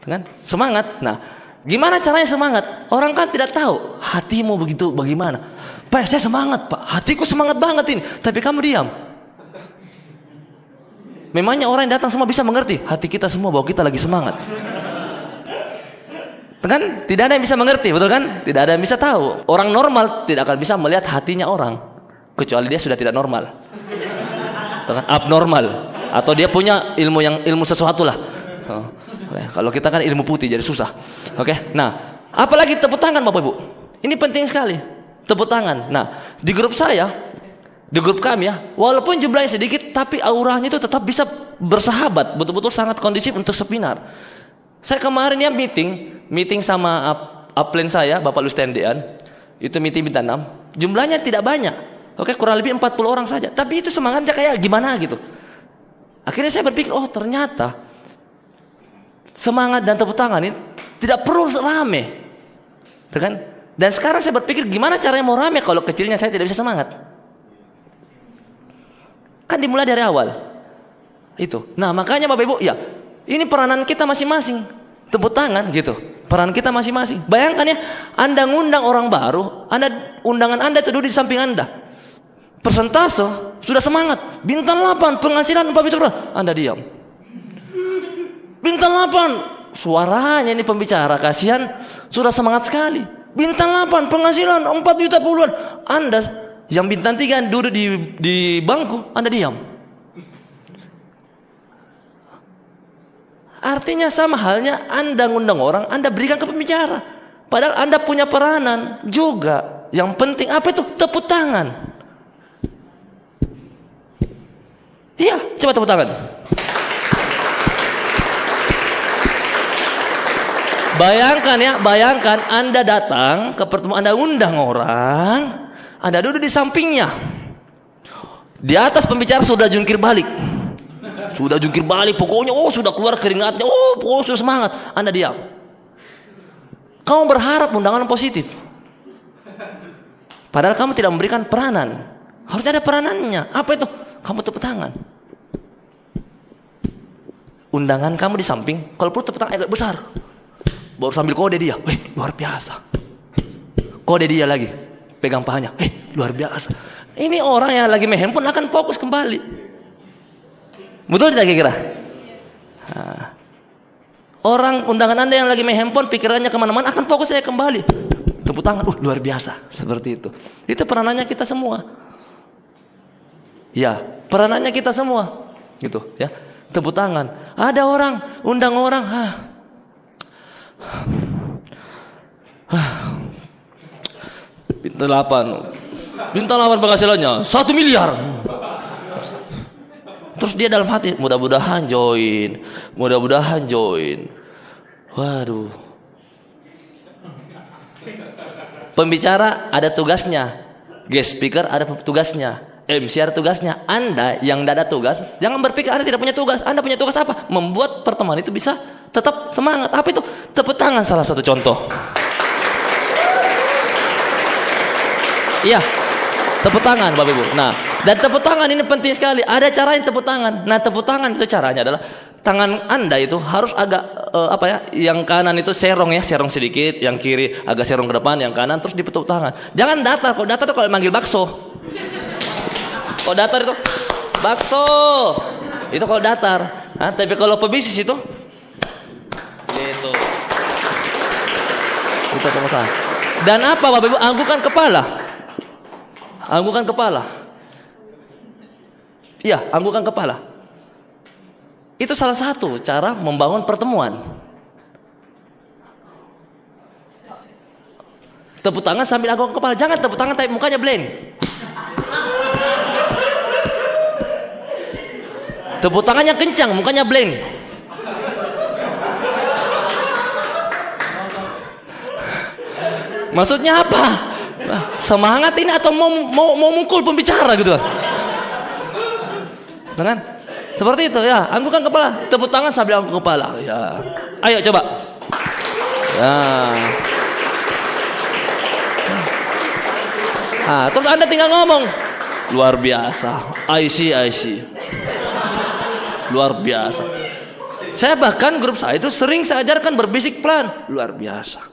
Kan? Semangat. Nah, gimana caranya semangat? Orang kan tidak tahu hatimu begitu bagaimana. Pak, saya semangat Pak, hatiku semangat banget ini. Tapi kamu diam. Memangnya orang yang datang semua bisa mengerti hati kita semua bahwa kita lagi semangat? Kan? Tidak ada yang bisa mengerti, betul kan? Tidak ada yang bisa tahu. Orang normal tidak akan bisa melihat hatinya orang, kecuali dia sudah tidak normal, betul kan? Abnormal, atau dia punya ilmu sesuatu lah. Kalau kita kan ilmu putih jadi susah. Oke, nah, apalagi tepuk tangan Bapak Ibu. Ini penting sekali, tepuk tangan. Nah, di grup saya, di grup kami ya, walaupun jumlahnya sedikit, tapi auranya itu tetap bisa bersahabat, betul-betul sangat kondisif untuk seminar. Saya kemarin ya meeting sama upline saya, Bapak Lustendian, itu meeting bintang 6, jumlahnya tidak banyak. Oke, kurang lebih 40 orang saja, tapi itu semangatnya kayak gimana gitu. Akhirnya saya berpikir, oh ternyata semangat dan tepuk tangan ini tidak perlu rame, kan? Dan sekarang saya berpikir gimana caranya mau rame kalau kecilnya saya tidak bisa semangat. Kan dimulai dari awal itu. Nah, makanya Bapak Ibu, ya, ini peranan kita masing-masing. Tepuk tangan gitu, peran kita masing-masing. Bayangkan ya, Anda ngundang orang baru, undangan Anda itu duduk di samping Anda. Persentase sudah semangat, bintang 8 penghasilan Pak Bitur, Anda diam. Bintang 8, suaranya ini pembicara, kasihan, sudah semangat sekali. Bintang 8 penghasilan 4 juta puluhan. Anda yang bintang 3 duduk di bangku, Anda diam. Artinya sama halnya Anda ngundang orang, Anda berikan ke pembicara. Padahal Anda punya peranan juga. Yang penting apa itu? Tepuk tangan. Iya, coba tepuk tangan. Bayangkan ya, bayangkan Anda datang ke pertemuan, Anda undang orang, Anda duduk di sampingnya. Di atas pembicara sudah jungkir balik. Sudah jungkir balik, pokoknya sudah keluar keringatnya, pokoknya sudah semangat. Anda diam. Kamu berharap undangan positif, padahal kamu tidak memberikan peranan. Harusnya ada peranannya. Apa itu? Kamu tepuk tangan. Undangan kamu di samping, kalau perlu tepuk tangan agak besar. Baru sambil kode dia, luar biasa. Kode dia lagi, pegang pahanya. Luar biasa. Ini orang yang lagi main handphone akan fokus kembali. Betul tidak kira-kira? Nah, orang undangan Anda yang lagi main handphone, pikirannya kemana-mana, akan fokus saya kembali. Tepuk tangan, luar biasa. Seperti itu. Itu peranannya kita semua. Ya, peranannya kita semua. Gitu ya. Tepuk tangan. Ada orang, undang orang. Bintang 8 penghasilannya 1 miliar. Terus dia dalam hati, mudah-mudahan join. Waduh. Pembicara ada tugasnya, guest speaker ada tugasnya, MC ada tugasnya. Anda yang tidak ada tugas, jangan berpikir Anda tidak punya tugas. Anda punya tugas apa? Membuat pertemuan itu bisa tetap semangat. Apa itu? Tepuk tangan salah satu contoh. Iya, tepuk tangan Bapak Ibu. Nah, dan tepuk tangan ini penting sekali. Ada caranya tepuk tangan. Nah, tepuk tangan itu caranya adalah tangan Anda itu harus agak yang kanan itu serong ya, serong sedikit, yang kiri agak serong ke depan, yang kanan terus ditepuk tangan. Jangan datar. Kalau datar itu kalau manggil bakso. Kalau datar itu bakso. Itu kalau datar. Nah, tapi kalau pebisnis itu gitu. Kita tepuk tangan. Dan apa Bapak Ibu? Anggukan kepala. Anggukan kepala. Iya, anggukan kepala. Itu salah satu cara membangun pertemuan. Tepuk tangan sambil anggukan kepala. Jangan tepuk tangan tapi mukanya blank. Tepuk tangannya kencang, mukanya blank. Maksudnya apa? Semangat ini atau mau mukul pembicara gitu kan? Dengan seperti itu ya, anggukan kepala, tepuk tangan sambil anggukan kepala. Ya, ayo coba. Ya. Terus Anda tinggal ngomong, luar biasa. I see. Luar biasa. Saya bahkan grup saya itu sering saya ajarkan berbisik pelan, luar biasa.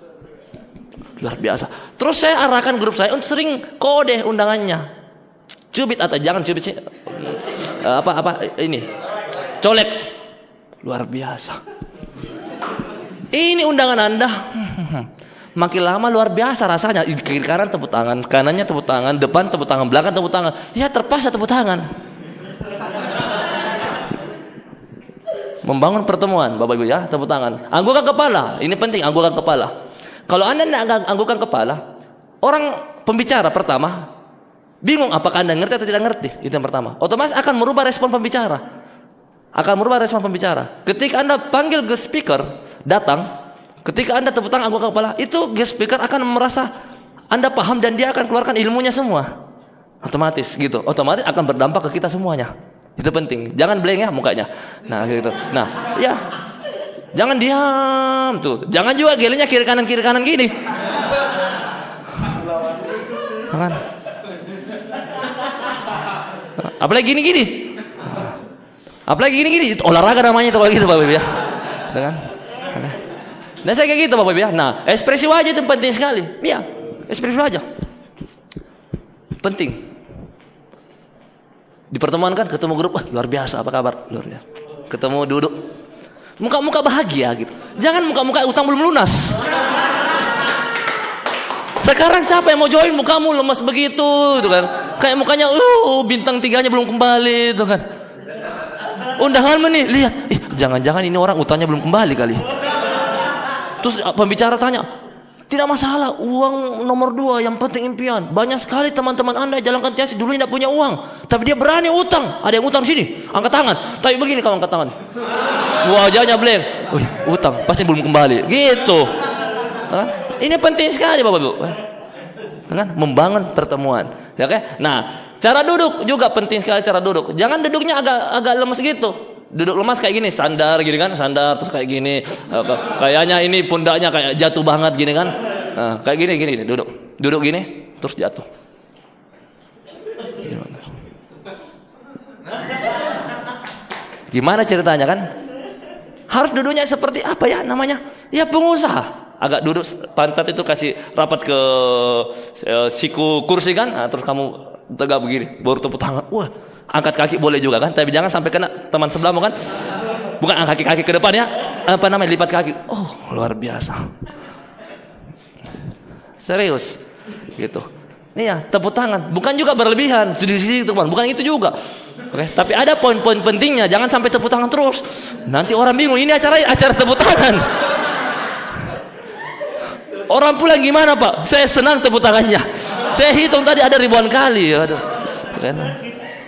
Terus saya arahkan grup saya untuk sering kode undangannya. Cubit atau jangan cubit sih. Ini. Colek. Luar biasa. Ini undangan Anda. Makin lama luar biasa rasanya. Kiri kanan tepuk tangan, kanannya tepuk tangan, depan tepuk tangan, belakang tepuk tangan. Ya terpaksa tepuk tangan. Membangun pertemuan, Bapak Ibu ya, tepuk tangan. Anggukan kepala. Ini penting, anggukan kepala. Kalau Anda tidak anggukan kepala, orang pembicara pertama bingung apakah Anda ngerti atau tidak ngerti. Itu yang pertama. Otomatis akan merubah respon pembicara. Ketika Anda panggil guest speaker datang, ketika Anda tepuk tangan anggukan kepala, itu guest speaker akan merasa Anda paham dan dia akan keluarkan ilmunya semua. Otomatis gitu. Otomatis akan berdampak ke kita semuanya. Itu penting. Jangan blank ya mukanya. Nah, gitu. Nah, ya. Jangan diam tuh. Jangan juga gelenya kiri kanan gini. Kan? Apalagi gini. Itu olahraga namanya itu kalau gitu Bapak Ibu ya. Kan? Nah, saya kayak gitu Bapak Ibu ya. Nah, ekspresi wajah itu penting sekali. Iya, ekspresi wajah. Penting. Di pertemuan kan ketemu grup, luar biasa, apa kabar? Luar biasa. Ketemu duduk. Muka-muka bahagia gitu. Jangan muka-muka utang belum lunas. Sekarang siapa yang mau join mukamu lemas begitu gitu kan. Kayak mukanya bintang 3-nya belum kembali gitu kan. Undangan nih, lihat. Jangan-jangan ini orang utangnya belum kembali kali. Terus pembicara tanya, tidak masalah, uang nomor 2, yang penting impian. Banyak sekali teman-teman Anda jalankan tesis dulu tidak punya uang, tapi dia berani utang. Ada yang utang sini, angkat tangan. Tapi begini kalau angkat tangan, wajahnya blank. Utang, pasti belum kembali. Gitu. Nah, ini penting sekali Bapak Ibu. Dengan membangun pertemuan. Ya, oke? Nah, cara duduk juga penting sekali, cara duduk. Jangan duduknya agak lemes gitu. Duduk lemas kayak gini, sandar gini kan, sandar terus kayak gini. Kayaknya ini pundaknya kayak jatuh banget gini kan. Nah, kayak gini, duduk gini terus jatuh. Gimana ceritanya kan? Harus duduknya seperti apa ya namanya? Ya pengusaha. agak duduk pantat itu kasih rapat ke siku kursi kan. Nah, terus kamu tegak begini, baru tepuk tangan. Wah, angkat kaki boleh juga kan, tapi jangan sampai kena teman sebelahmu kan. Bukan angkat kaki ke depan ya. Apa namanya? Lipat kaki. Oh, luar biasa. Serius. Gitu. Iya, tepuk tangan. Bukan juga berlebihan, sedih-sedih teman. Bukan itu juga. Oke, tapi ada poin-poin pentingnya. Jangan sampai tepuk tangan terus. Nanti orang bingung. Ini acara tepuk tangan. Orang pulang gimana Pak? Saya senang tepuk tangannya. Saya hitung tadi ada ribuan kali. Aduh.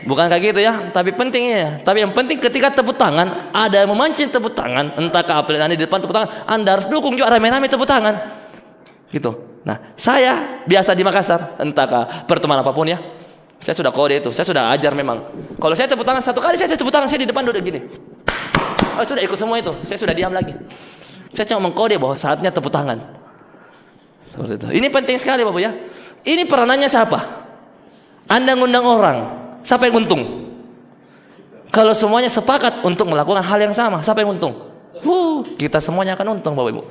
Bukan kayak gitu ya. Tapi pentingnya. Tapi yang penting ketika tepuk tangan, ada yang memancing tepuk tangan. Entah ke apel Anda di depan tepuk tangan, Anda harus dukung juga rame-rame tepuk tangan. Gitu. Nah, saya biasa di Makassar, entah ke pertemuan apapun ya. Saya sudah kode itu, saya sudah ajar memang. Kalau saya tepuk tangan, satu kali saya tepuk tangan, saya di depan duduk gini. Oh, sudah ikut semua itu, saya sudah diam lagi. Saya cuma mengkode bahwa saatnya tepuk tangan. Seperti itu. Ini penting sekali Bapak ya. Ini peranannya siapa? Anda ngundang orang, siapa yang untung? Kalau semuanya sepakat untuk melakukan hal yang sama, siapa yang untung? Kita semuanya akan untung Bapak Ibu.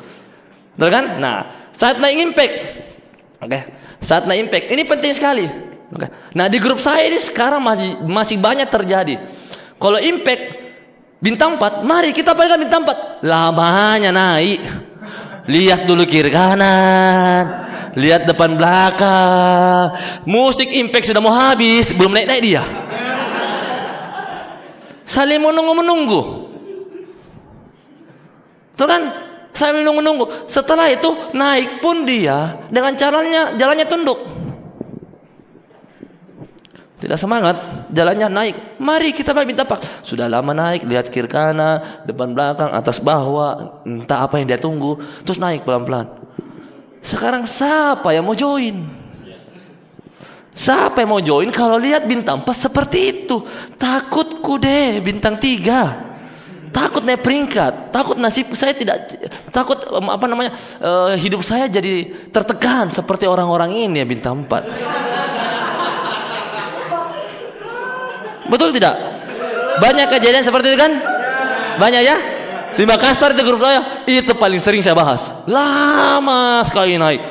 Betul kan? Nah, saat naik impact. Oke. Saat naik impact, ini penting sekali. Oke. Nah, di grup saya ini sekarang masih banyak terjadi. Kalau impact bintang 4, mari kita panggilkan bintang 4. Lamanya naik. Lihat dulu kiri kanan, lihat depan belakang. Musik impact sudah mau habis, belum naik-naik dia. Saling menunggu-menunggu. Tuh kan? Saya menunggu-nunggu. Setelah itu naik pun dia dengan jalannya tunduk. Tidak semangat, jalannya naik. Mari kita minta pak. Sudah lama naik, lihat kiri kanan, depan belakang, atas bawah, entah apa yang dia tunggu, terus naik pelan-pelan. Sekarang siapa yang mau join? Siapa yang mau join kalau lihat bintang 4 seperti itu? Takutku deh bintang 3. Takut naik peringkat, takut nasib saya tidak, takut hidup saya jadi tertekan seperti orang-orang ini ya bintang 4. Betul tidak? Banyak kejadian seperti itu kan? Banyak ya? Di Makassar di grup saya itu paling sering saya bahas. Lama sekali naik.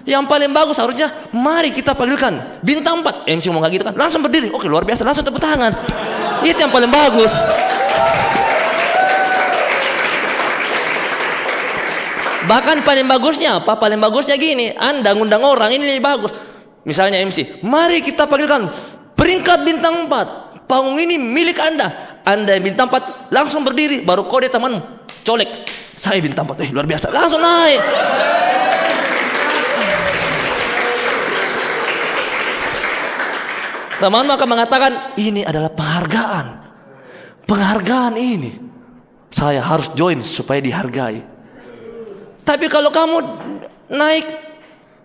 Yang paling bagus harusnya mari kita panggilkan bintang 4. MC ngomong kayak gitu kan, langsung berdiri. Oke, luar biasa, langsung tepuk tangan. Itu yang paling bagus. Bahkan paling bagusnya apa? Paling bagusnya gini, Anda ngundang orang ini lebih bagus. Misalnya MC, mari kita panggilkan peringkat bintang 4. Panggung ini milik Anda. Anda yang bintang 4 langsung berdiri, baru kode temanmu, colek. Saya bintang 4. Luar biasa, langsung naik. Teman-teman akan mengatakan, ini adalah penghargaan. Penghargaan ini saya harus join supaya dihargai. Tapi kalau kamu naik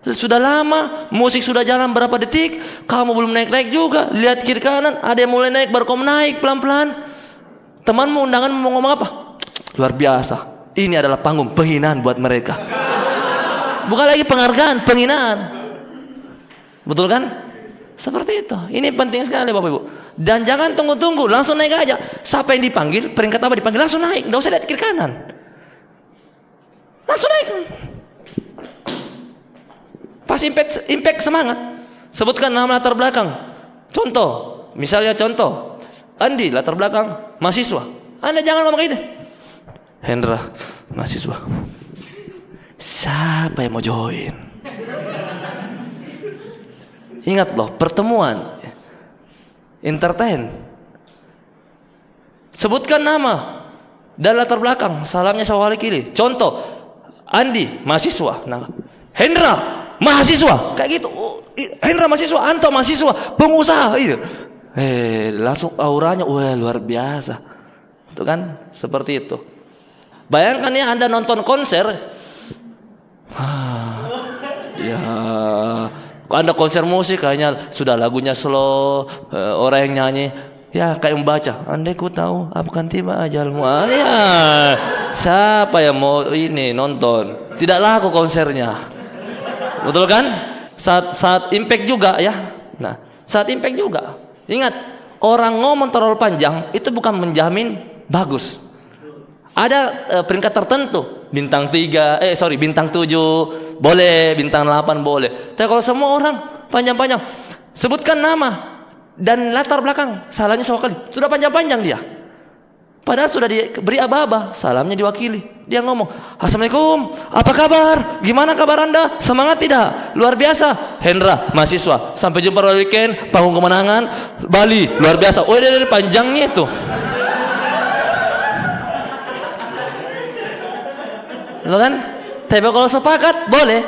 sudah lama, musik sudah jalan berapa detik, kamu belum naik-naik juga, lihat kiri kanan, ada yang mulai naik, baru kamu naik pelan-pelan. Temanmu undangan mau ngomong apa? Luar biasa. Ini adalah panggung penghinaan buat mereka. Bukan lagi penghargaan, penghinaan. Betul kan? Seperti itu. Ini penting sekali Bapak Ibu. Dan jangan tunggu-tunggu, langsung naik aja. Siapa yang dipanggil, peringkat apa dipanggil, langsung naik. Nggak usah lihat kiri kanan. Langsung naik. Pas impact semangat. Sebutkan nama latar belakang. Contoh, misalnya contoh, Andi latar belakang mahasiswa. Anda jangan ngomong ini. Hendra mahasiswa. Siapa yang mau join? Ingat loh, pertemuan entertain. Sebutkan nama dan latar belakang. Salamnya sawali kiri. Contoh, Andi mahasiswa. Nah, Hendra mahasiswa. Kayak gitu. Hendra mahasiswa, Anto mahasiswa, pengusaha. Iya. Langsung auranya wah luar biasa. Itu kan seperti itu. Bayangkan ya Anda nonton konser. Ya, Anda konser musik kayaknya sudah lagunya slow, orang yang nyanyi ya kayak membaca. Andai ku tahu akan tiba ajalmu. Ya, siapa yang mau ini nonton? Tidak laku konsernya. Betul kan? Saat impact juga ya. Nah, saat impact juga. Ingat, orang ngomong terlalu panjang itu bukan menjamin bagus. Ada peringkat tertentu. Bintang 3, bintang 7 boleh, bintang 8 boleh. Tapi kalau semua orang panjang-panjang, sebutkan nama dan latar belakang, salamnya sewakili. Sudah panjang-panjang dia. Padahal sudah diberi aba-aba, salamnya diwakili. Dia ngomong, "Assalamualaikum, apa kabar? Gimana kabar Anda? Semangat tidak? Luar biasa. Hendra, mahasiswa. Sampai jumpa di weekend, panggung kemenangan, Bali, luar biasa." Oh, dari panjangnya itu. Lo kan? Tapi kalau sepakat boleh.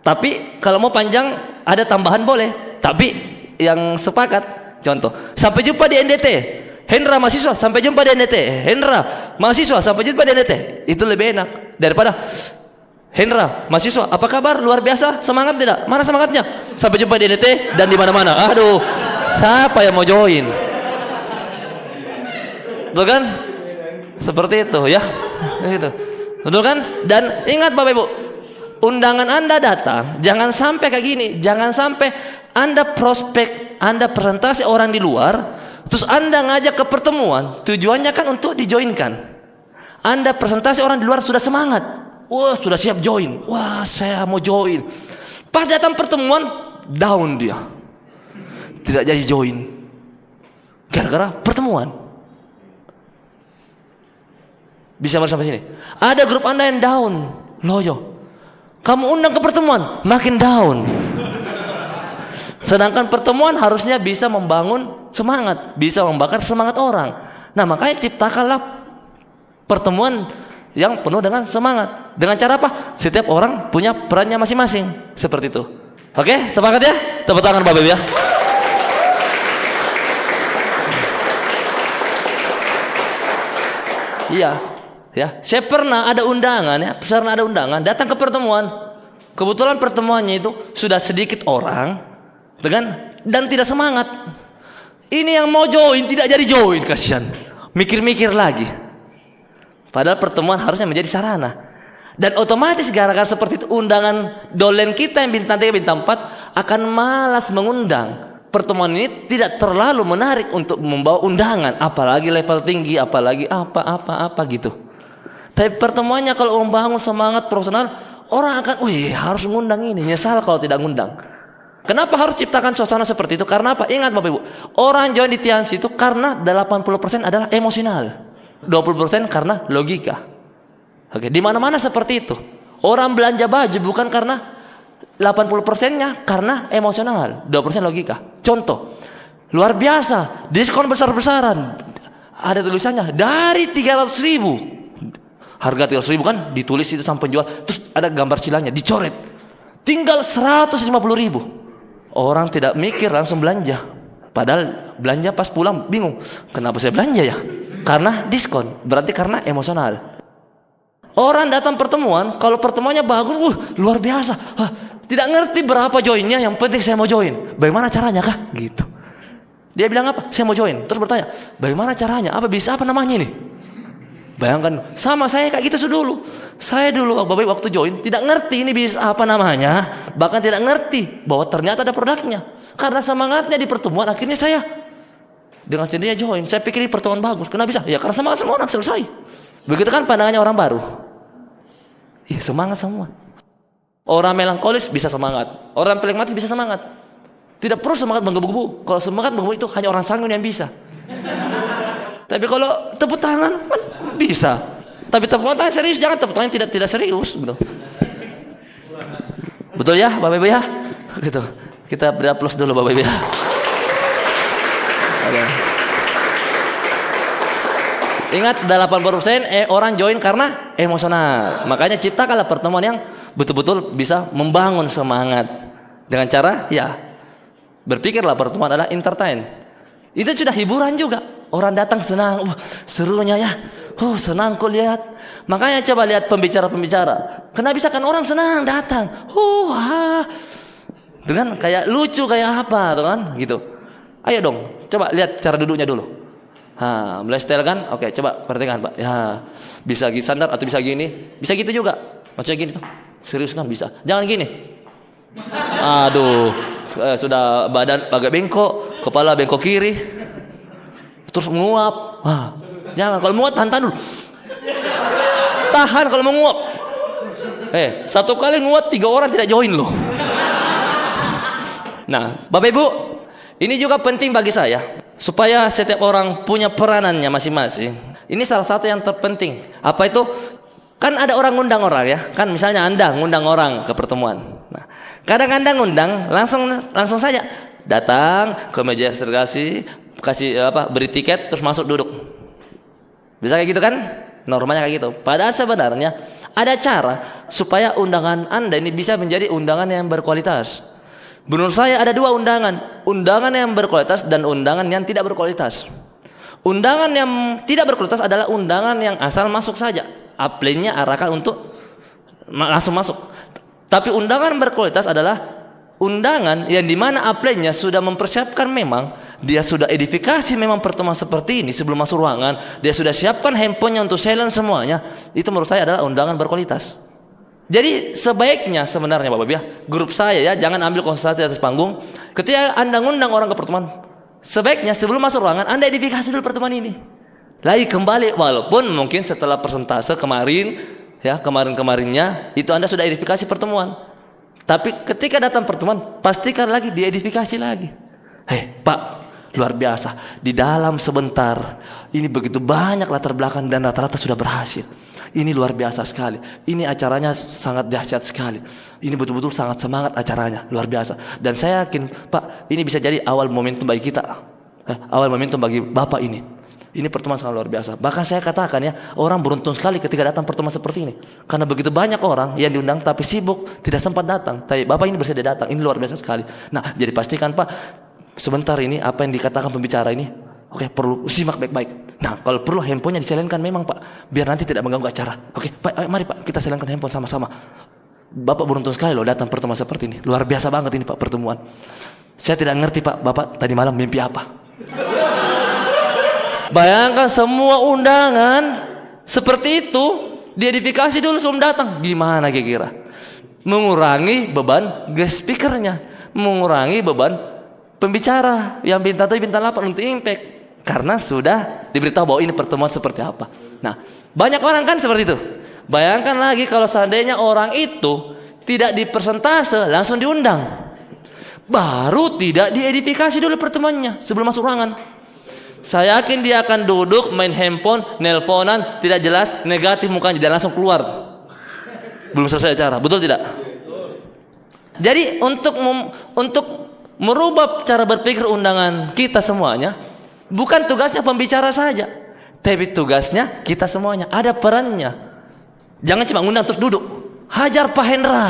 Tapi kalau mau panjang ada tambahan boleh. Tapi yang sepakat, contoh, sampai jumpa di NDT. Hendra mahasiswa, sampai jumpa di NDT. Hendra mahasiswa, sampai jumpa di NDT. Itu lebih enak daripada Hendra mahasiswa, apa kabar? Luar biasa, semangat tidak? Mana semangatnya? Sampai jumpa di NDT dan di mana-mana. Aduh, siapa yang mau join? Betul kan? Seperti itu ya. Gitu. Betul kan? Dan ingat Bapak Ibu, undangan Anda datang, jangan sampai kayak gini. Jangan sampai Anda prospek, Anda presentasi orang di luar, terus Anda ngajak ke pertemuan, tujuannya kan untuk dijoinkan. Anda presentasi orang di luar sudah semangat, wah sudah siap join, wah saya mau join. Pas datang pertemuan, down dia, tidak jadi join, gara-gara pertemuan. Bisa sampai sini. Ada grup Anda yang down, loyo. Kamu undang ke pertemuan, makin down. Sedangkan pertemuan harusnya bisa membangun semangat, bisa membakar semangat orang. Nah, makanya ciptakanlah pertemuan yang penuh dengan semangat. Dengan cara apa? Setiap orang punya perannya masing-masing. Seperti itu. Oke, semangat ya? Tepuk tangan Bapak Ibu ya. Iya, ya. Saya pernah ada undangan ya, datang ke pertemuan. Kebetulan pertemuannya itu sudah sedikit orang. Dan tidak semangat. Ini yang mau join tidak jadi join, kasihan. Mikir-mikir lagi. Padahal pertemuan harusnya menjadi sarana. Dan otomatis gara-gara seperti itu, undangan dolen kita yang bintang 3, bintang 4 akan malas mengundang. Pertemuan ini tidak terlalu menarik untuk membawa undangan, apalagi level tinggi, apalagi apa gitu. Tapi pertemuannya kalau membangun semangat profesional, orang akan, harus mengundang ini, nyesal kalau tidak mengundang. Kenapa harus ciptakan suasana seperti itu? Karena apa? Ingat Bapak Ibu, orang join di Tiansi itu karena 80% adalah emosional, 20% karena logika. Oke, di mana-mana seperti itu. Orang belanja baju bukan karena 80%-nya karena emosional, 20% logika. Contoh, luar biasa, diskon besar-besaran. Ada tulisannya dari 300.000. Harga 300.000 kan ditulis itu sampai jual, terus ada gambar silanya dicoret. Tinggal 150.000. Orang tidak mikir, langsung belanja. Padahal belanja pas pulang bingung, kenapa saya belanja ya? Karena diskon, berarti karena emosional. Orang datang pertemuan, kalau pertemuannya bagus, luar biasa. Tidak ngerti berapa joinnya, yang penting saya mau join. Bagaimana caranya kah? Gitu. Dia bilang apa? Saya mau join. Terus bertanya, bagaimana caranya? Apa namanya ini? Bayangkan, sama saya kayak gitu dulu. Saya dulu waktu join tidak ngerti ini bisa apa namanya, bahkan tidak ngerti bahwa ternyata ada produknya. Karena semangatnya di pertemuan, akhirnya saya dengan sendirinya join. Saya pikir ini pertemuan bagus. Kenapa bisa? Ya karena semangat semua orang, selesai. Begitu kan pandangannya orang baru. Iya, semangat semua. Orang melankolis bisa semangat, orang flegmatis bisa semangat. Tidak perlu semangat menggebu-gebu. Kalau semangat menggebu itu hanya orang sangun yang bisa. Tapi kalau tepuk tangan kan bisa. Tapi tepuk tangan serius, jangan tepuk tangan tidak serius, gitu. Betul ya, Bapak Ibu ya? Gitu. Kita beri aplaus dulu Bapak Ibu ya. Ingat, 80% orang join karena emosional. Makanya ciptakanlah pertemuan yang betul-betul bisa membangun semangat. Dengan cara ya berpikirlah pertemuan adalah entertain. Itu sudah hiburan juga. Orang datang senang, serunya ya. Senang kok lihat. Makanya coba lihat pembicara-pembicara. Kenapa bisa kan orang senang datang. Dengan kayak lucu kayak apa, tuh kan? Gitu. Ayo dong, coba lihat cara duduknya dulu. Mulai style kan? Oke, coba perhatikan Pak. Ya, bisa gini sandar atau bisa gini. Bisa gitu juga. Maksudnya gini tuh. Serius kan bisa. Jangan gini. Aduh, sudah badan agak bengkok, kepala bengkok kiri. Terus menguap. Jangan, kalau menguap tahan dulu. tahan kalau mau nguap. Satu kali nguap 3 orang tidak join loh. Nah, Bapak Ibu, ini juga penting bagi saya supaya setiap orang punya peranannya masing-masing. Ini salah satu yang terpenting. Apa itu? Kan ada orang ngundang orang ya. Kan misalnya Anda ngundang orang ke pertemuan. Nah, kadang Anda ngundang langsung saja datang ke meja registrasi, beri tiket terus masuk duduk. Bisa kayak gitu kan? Normanya kayak gitu. Padahal sebenarnya ada cara supaya undangan Anda ini bisa menjadi undangan yang berkualitas. Menurut saya ada 2 undangan. Undangan yang berkualitas dan undangan yang tidak berkualitas. Undangan yang tidak berkualitas adalah undangan yang asal masuk saja. Apply-nya arahkan untuk langsung masuk. Tapi undangan berkualitas adalah undangan yang dimana apply-nya sudah mempersiapkan, memang dia sudah edifikasi memang pertemuan seperti ini sebelum masuk ruangan. Dia sudah siapkan handphonenya untuk silent semuanya. Itu menurut saya adalah undangan berkualitas. Jadi sebaiknya sebenarnya Bapak ya, grup saya ya, jangan ambil konsentrasi di atas panggung. Ketika Anda ngundang orang ke pertemuan, sebaiknya sebelum masuk ruangan Anda edifikasi dulu pertemuan ini. Lagi kembali, walaupun mungkin setelah persentase kemarin ya, kemarin-kemarinnya itu Anda sudah edifikasi pertemuan. Tapi ketika datang pertemuan, pastikan lagi diedifikasi lagi. Pak, luar biasa. Di dalam sebentar ini begitu banyak latar belakang dan rata-rata sudah berhasil. Ini luar biasa sekali. Ini acaranya sangat dahsyat sekali. Ini betul-betul sangat semangat acaranya, luar biasa. Dan saya yakin, Pak, ini bisa jadi awal momentum bagi kita. Awal momentum bagi Bapak ini. Ini pertemuan sangat luar biasa. Bahkan saya katakan ya, orang beruntung sekali ketika datang pertemuan seperti ini. Karena begitu banyak orang yang diundang tapi sibuk, tidak sempat datang. Tapi Bapak ini bersedia datang. Ini luar biasa sekali. Nah, jadi pastikan Pak, sebentar ini apa yang dikatakan pembicara ini, oke, perlu simak baik-baik. Nah, kalau perlu handphonenya disilentkan memang Pak, biar nanti tidak mengganggu acara. Oke, Pak, ayo, mari Pak, kita silentkan handphone sama-sama. Bapak beruntung sekali loh datang pertemuan seperti ini. Luar biasa banget ini Pak pertemuan. Saya tidak ngerti Pak, Bapak tadi malam mimpi apa. Bayangkan semua undangan seperti itu diedifikasi dulu sebelum datang. Gimana kira-kira? Mengurangi beban guest speakernya, mengurangi beban pembicara yang bintang 7 bintang 8 untuk impact. Karena sudah diberitahu bahwa ini pertemuan seperti apa. Nah, banyak orang kan seperti itu. Bayangkan lagi kalau seandainya orang itu tidak dipersentase, langsung diundang. Baru tidak diedifikasi dulu pertemuannya sebelum masuk ruangan. Saya yakin dia akan duduk main handphone, nelponan, tidak jelas, negatif mukanya, dan langsung keluar. Belum selesai acara, betul tidak? Jadi untuk merubah cara berpikir undangan kita semuanya, bukan tugasnya pembicara saja, tapi tugasnya kita semuanya. Ada perannya. Jangan cuma ngundang terus duduk. Hajar Pak Hendra,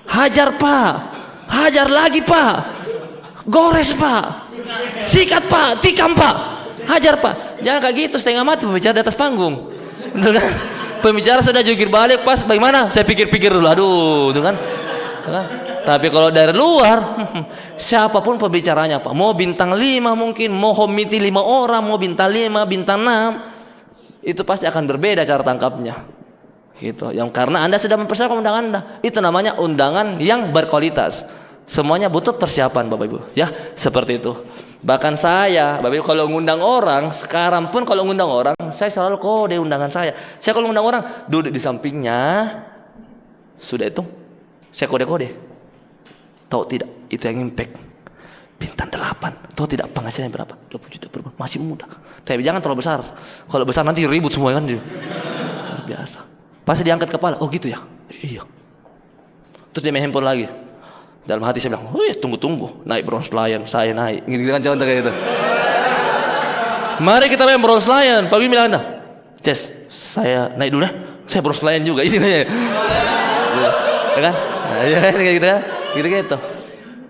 hajar Pak, hajar lagi Pak, gores Pak, sikat Pak, tikam Pak. Hajar Pak, jangan kayak gitu setengah mati pembicara di atas panggung. Betul kan? Pembicara sudah jungkir balik pas bagaimana? Saya pikir-pikir dulu, aduh, betul kan? Tapi kalau dari luar, siapapun pembicaranya Pak, mau bintang 5 mungkin, mau komite 5 orang, mau bintang 5, bintang 6, itu pasti akan berbeda cara tangkapnya. Gitu. Yang karena Anda sudah mempersiapkan undangan Anda, itu namanya undangan yang berkualitas. Semuanya butuh persiapan Bapak Ibu, ya seperti itu. Bahkan saya, Bapak Ibu, kalau ngundang orang, sekarang pun kalau ngundang orang, saya selalu kode undangan saya. Saya kalau ngundang orang, duduk di sampingnya, sudah itu, saya kode-kode. Tahu tidak, itu yang impact. Bintang 8, tahu tidak penghasilannya berapa? 20 juta per bulan, masih muda. Tapi jangan terlalu besar. Kalau besar nanti ribut semua kan dia. Biasa. Pasti diangkat kepala, oh gitu ya? Iya. Terus dia main handphone lagi. Dalam hati saya bilang, tunggu, naik bronze lion, saya naik. Gitu kan contoh kayak gitu. Mari kita main bronze lion. Pagi bilang Anda, Ces, saya naik dulu ya. Saya bronze lion juga. Ini ya kan? Nah, ya kayak gitu kan? Gitu.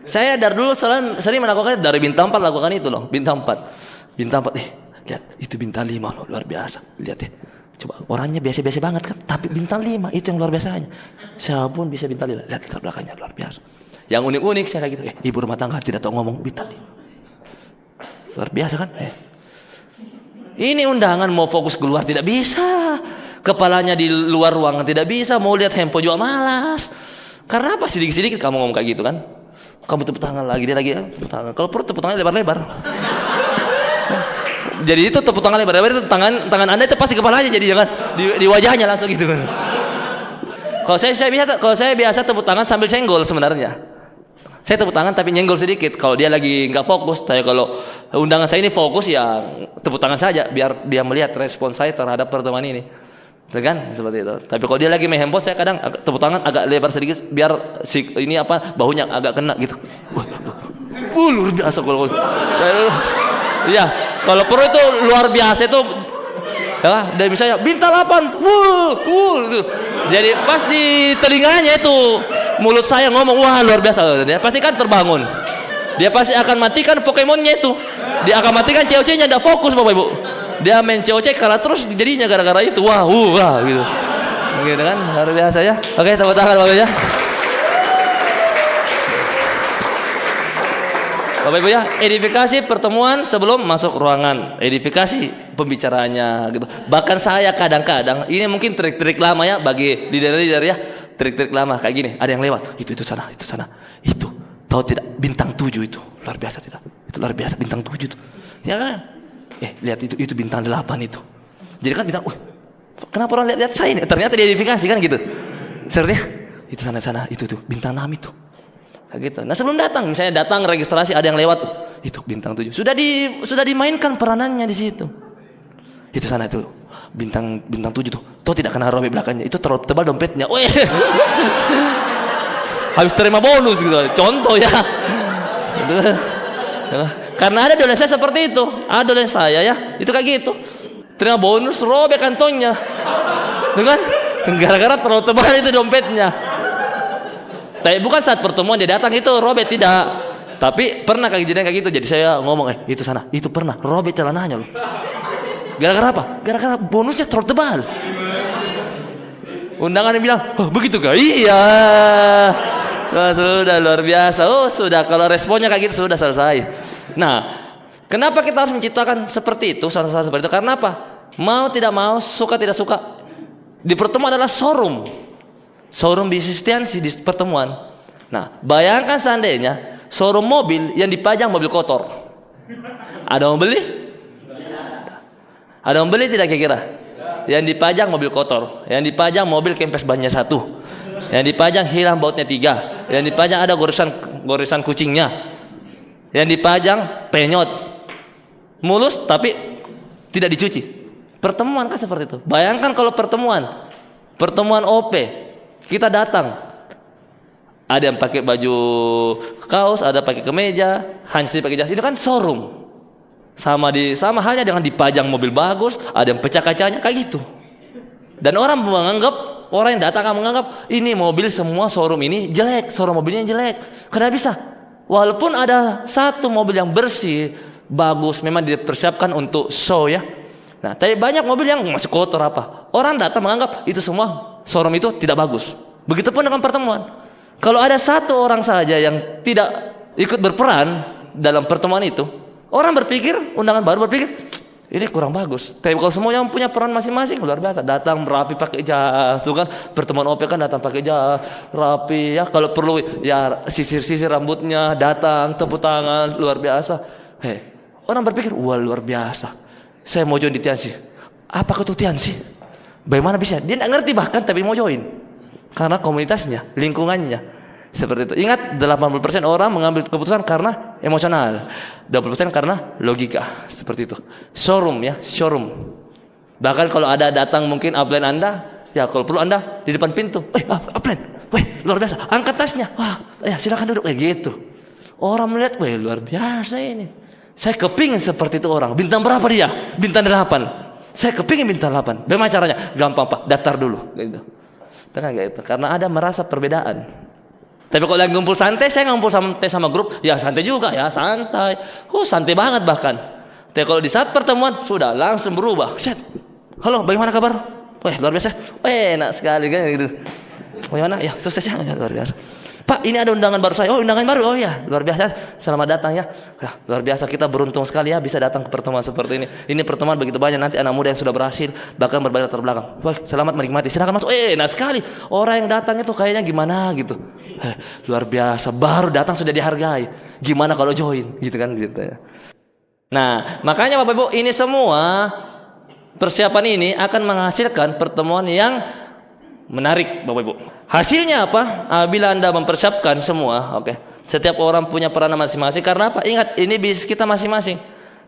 Saya dari dulu sering melakukan dari bintang 4 lakukan itu loh. Bintang 4. Lihat, itu bintang 5 loh, luar biasa. Lihat ya. Coba orangnya biasa-biasa banget kan, tapi bintang 5 itu yang luar biasanya. Saya pun bisa bintang 5. Lihat latar belakangnya luar biasa. Yang unik-unik saya kayak gitu. Ibu rumah tangga tidak tahu ngomong bintang 5. Luar biasa kan? Ini undangan mau fokus keluar tidak bisa. Kepalanya di luar ruangan tidak bisa. Mau lihat handphone juga malas. Karena apa? Sedikit-sedikit kamu ngomong kayak gitu kan? Kamu tepuk tangan lagi, dia lagi tepuk tangan. Kalau perut tepuk tangannya lebar-lebar. Jadi itu tepuk tangan lebar itu tangan Anda itu pasti kepalanya jadi jangan di wajahnya langsung gitu kan. Kalau saya biasa tepuk tangan sambil senggol sebenarnya. Saya tepuk tangan tapi nyenggol sedikit. Kalau dia lagi nggak fokus, tapi kalau undangan saya ini fokus ya tepuk tangan saja biar dia melihat respon saya terhadap pertemuan ini. Kan seperti itu. Tapi kalau dia lagi main handphone saya kadang tepuk tangan agak lebar sedikit biar ini bahunya agak kena gitu. Luar biasa kalau saya. Iya, kalau perlu itu luar biasa itu. Ya, dan misalnya bintang 8. Gitu. Jadi pas di telinganya itu mulut saya ngomong wah luar biasa. Dia pasti kan terbangun. Dia pasti akan matikan Pokemonnya itu. Dia akan matikan COC-nya enggak fokus Bapak Ibu. Dia main COC kalah terus jadinya gara-gara itu. Wah gitu. Gitu kan, luar biasa ya. Oke, tepuk tangan Bapak ya. Bapak Ibu ya, edifikasi pertemuan sebelum masuk ruangan. Edifikasi pembicaraannya gitu. Bahkan saya kadang-kadang ini mungkin trik-trik lama ya bagi leader-leader ya. Trik-trik lama kayak gini, ada yang lewat. Itu sana. Itu. Tahu tidak bintang 7 itu. Luar biasa tidak? Itu luar biasa bintang 7 itu. Ya kan? Lihat itu bintang 8 itu. Jadi kan bintang, kenapa orang lihat saya ini? Ternyata dia edifikasi kan gitu. Sepertinya itu sana itu tuh bintang 6 itu. Kayak gitu. Nah, sebelum datang, misalnya datang registrasi ada yang lewat, itu bintang 7. Sudah dimainkan peranannya di situ. Itu sana itu bintang 7 tuh. Toh tidak kena robek belakangnya. Itu terlalu tebal dompetnya. Habis terima bonus gitu. Contoh ya. Karena ada dolen saya seperti itu. Ada dolen saya ya, itu kayak gitu. Terima bonus robek kantongnya. Dengan gara-gara terlalu tebal itu dompetnya. Tapi bukan saat pertemuan dia datang itu robek tidak. Tapi pernah kejadian kayak gitu. Jadi saya ngomong, itu sana, itu pernah robek celananya loh. Gara-gara apa? Gara-gara bonusnya terlalu tebal. Undangan bilang, begitu gak? Iya. Sudah luar biasa. Sudah kalau responnya kayak gitu sudah selesai. Nah, kenapa kita harus menciptakan seperti itu? Salah-salah seperti itu. Karena apa? Mau tidak mau, suka tidak suka. Di pertemuan adalah showroom bisnis di pertemuan. Nah, bayangkan seandainya showroom mobil yang dipajang mobil kotor. Ada mau beli? Ada mau beli tidak kira-kira? Yang dipajang mobil kotor, yang dipajang mobil kempes bannya 1, yang dipajang hilang bautnya 3, yang dipajang ada goresan kucingnya, yang dipajang penyot, mulus tapi tidak dicuci. Pertemuan kan seperti itu. Bayangkan kalau pertemuan OP, kita datang, ada yang pakai baju kaos, ada pakai kemeja, hanya pakai jas. Itu kan showroom. Sama halnya dengan dipajang mobil bagus, ada yang pecah kacanya kayak gitu. Dan orang yang datang akan menganggap ini mobil semua showroom ini jelek, showroom mobilnya jelek. Kenapa bisa? Walaupun ada satu mobil yang bersih, bagus, memang dipersiapkan untuk show ya. Nah, tapi banyak mobil yang masih kotor apa. Orang datang menganggap itu semua showroom itu tidak bagus. Begitupun dengan pertemuan. Kalau ada satu orang saja yang tidak ikut berperan dalam pertemuan itu, orang berpikir, undangan baru berpikir, ini kurang bagus. Tapi kalau semua yang punya peran masing-masing, luar biasa. Datang rapi pakai jas, tuh kan pertemuan OP kan datang pakai jas, rapi ya. Kalau perlu ya sisir-sisir rambutnya, datang tepuk tangan, luar biasa. Orang berpikir, wah luar biasa. Saya mau join di Tiansi. Apa itu Tiansi? Bagaimana bisa? Dia tidak ngerti bahkan tapi mau join. Karena komunitasnya, lingkungannya. Seperti itu. Ingat 80% orang mengambil keputusan karena emosional, 20% karena logika. Seperti itu. Showroom. Bahkan kalau ada datang mungkin upline Anda, ya kalau perlu Anda di depan pintu. Upline. Luar biasa. Angkat tasnya. Ya silakan duduk kayak gitu. Orang melihat, luar biasa ini. Saya kepingin seperti itu orang. Bintang berapa dia? Bintang 8. Saya kepingin bintang 8. Bagaimana caranya? Gampang Pak, daftar dulu gitu. Gitu. Karena ada merasa perbedaan. Tapi kalau lagi ngumpul santai, saya ngumpul santai sama grup, ya santai juga ya, santai. Santai banget bahkan. Tapi kalau di saat pertemuan, sudah langsung berubah. Set. Halo, bagaimana kabar? Luar biasa. Enak sekali kan gitu. Bagaimana? Ya, sukses ya, luar biasa. Pak, ini ada undangan baru saya. Undangan baru. Oh ya, luar biasa. Selamat datang ya. Luar biasa, kita beruntung sekali ya bisa datang ke pertemuan seperti ini. Ini pertemuan begitu banyak nanti anak muda yang sudah berhasil, bahkan berbagai latar belakang. Selamat menikmati. Silakan masuk. Enak sekali. Orang yang datang itu kayaknya gimana gitu. Luar biasa. Baru datang sudah dihargai. Gimana kalau join? Gitu kan gitu ya. Nah, makanya Bapak Ibu, ini semua persiapan ini akan menghasilkan pertemuan yang menarik, Bapak Ibu. Hasilnya apa? Bila Anda mempersiapkan semua, setiap orang punya peranan masing-masing. Karena apa? Ingat, ini bisnis kita masing-masing.